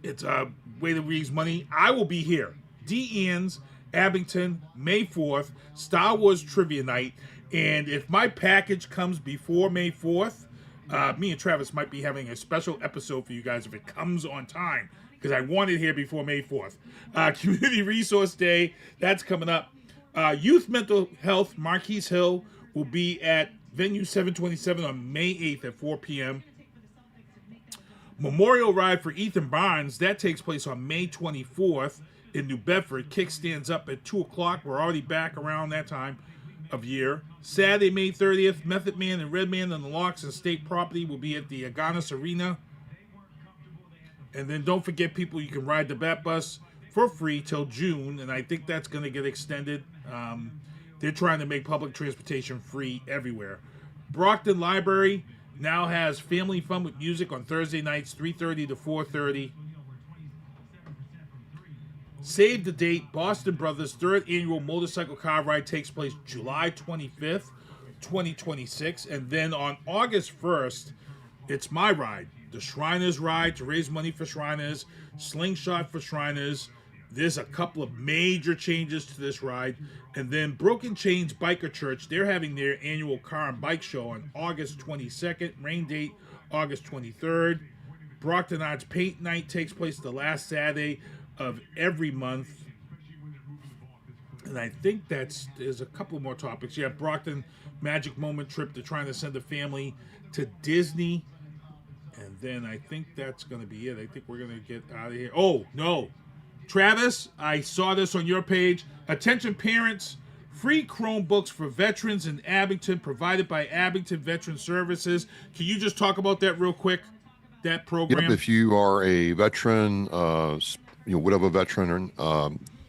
It's a way to raise money. I will be here. D. Ian's, Abington, May 4th, Star Wars Trivia Night. And if my package comes before May 4th, me and Travis might be having a special episode for you guys if it comes on time, because I want it here before May 4th. Community Resource Day, that's coming up. Youth Mental Health, Marquise Hill, will be at Venue 727 on May 8th at 4 p.m. Memorial Ride for Ethan Barnes, that takes place on May 24th in New Bedford. Kickstands up at 2 o'clock. We're already back around that time of year. Saturday, May 30th, Method Man and Redman and the Locks and State Property will be at the Aganis Arena. And then don't forget, people, you can ride the Bat Bus for free till June, and I think that's going to get extended. They're trying to make public transportation free everywhere. Brockton Library now has Family Fun with Music on Thursday nights, 3:30 to 4:30. Save the date. Boston Brothers' 3rd annual motorcycle car ride takes place July 25th, 2026. And then on August 1st, it's my ride. The Shriners Ride to raise money for Shriners. Slingshot for Shriners. There's a couple of major changes to this ride. And then Broken Chains Biker Church, they're having their annual car and bike show on August 22nd. Rain date, August 23rd. Brockton Arts Paint Night takes place the last Saturday of every month. And I think there's a couple more topics. You have Brockton Magic Moment Trip. They're trying to send a family to Disney. And then I think that's going to be it. I think we're going to get out of here. Oh, no. Travis, I saw this on your page. Attention parents, free Chromebooks for veterans in Abington provided by Abington Veteran Services. Can you just talk about that real quick, that program? Yep, if you are a veteran, whatever veteran,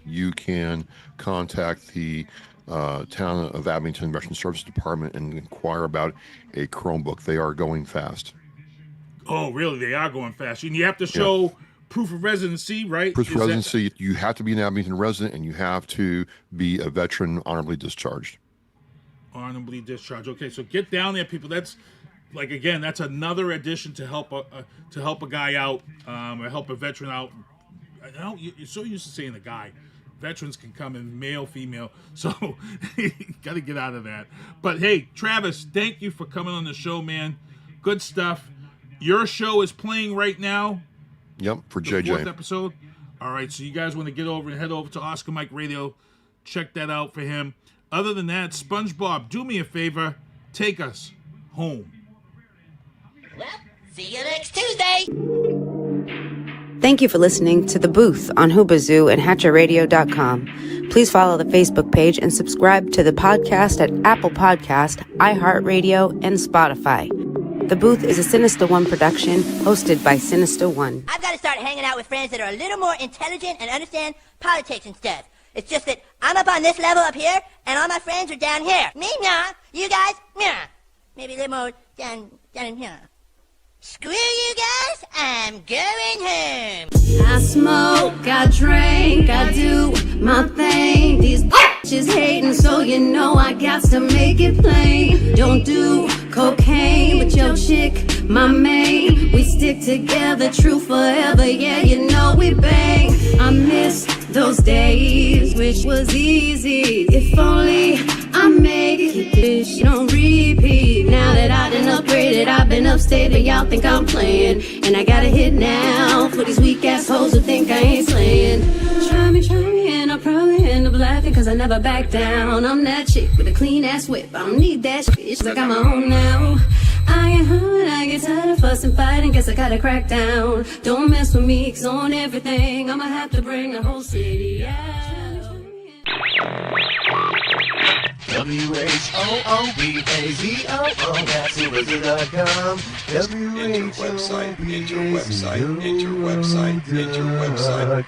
you can contact the Town of Abington Veteran Services Department and inquire about a Chromebook. They are going fast. Oh, really? They are going fast. And you have to show proof of residency, right? Proof of residency. You have to be an Abington resident, and you have to be a veteran honorably discharged. Honorably discharged. Okay, so get down there, people. That's like, again, that's another addition to help a guy out, or help a veteran out. I know you're so used to saying a guy. Veterans can come in male, female, so you got to get out of that. But hey, Travis, thank you for coming on the show, man. Good stuff. Your show is playing right now. Yep, for the JJ. 4th episode. All right, so you guys want to get over and head over to Oscar Mike Radio. Check that out for him. Other than that, SpongeBob, do me a favor. Take us home. Well, see you next Tuesday. Thank you for listening to The Booth on Hoobazoo and HatcherRadio.com. Please follow the Facebook page and subscribe to the podcast at Apple Podcast, iHeartRadio, and Spotify. The Booth is a Sinister One production hosted by Sinister One. I've got to start hanging out with friends that are a little more intelligent and understand politics and stuff. It's just that I'm up on this level up here, and all my friends are down here. Me, nah. You guys, nah. Maybe a little more down in here. Screw you guys, I'm going home. I smoke, I drink, I do my thing. These bitches hating, so you know I got to make it plain. Don't do cocaine with your chick, my main. We stick together, true forever, yeah, you know we bang. I miss those days, which was easy. If only I make it, bitch, don't repeat. Now that I done upgraded, I've been upstated, y'all think I'm playing. And I got a hit now for these weak ass hoes who think I ain't slaying. Try me, and I'll probably end up laughing, cause I never back down. I'm that chick with a clean ass whip, I don't need that shit, like I'm my own now. I ain't hurt, I get tired of fussing, fighting, guess I gotta crack down. Don't mess with me, 'cause on everything, I'ma have to bring the whole city out. WHOOBAZOO, that's Whoobazoo.com. Enter website, enter website, enter website, enter website.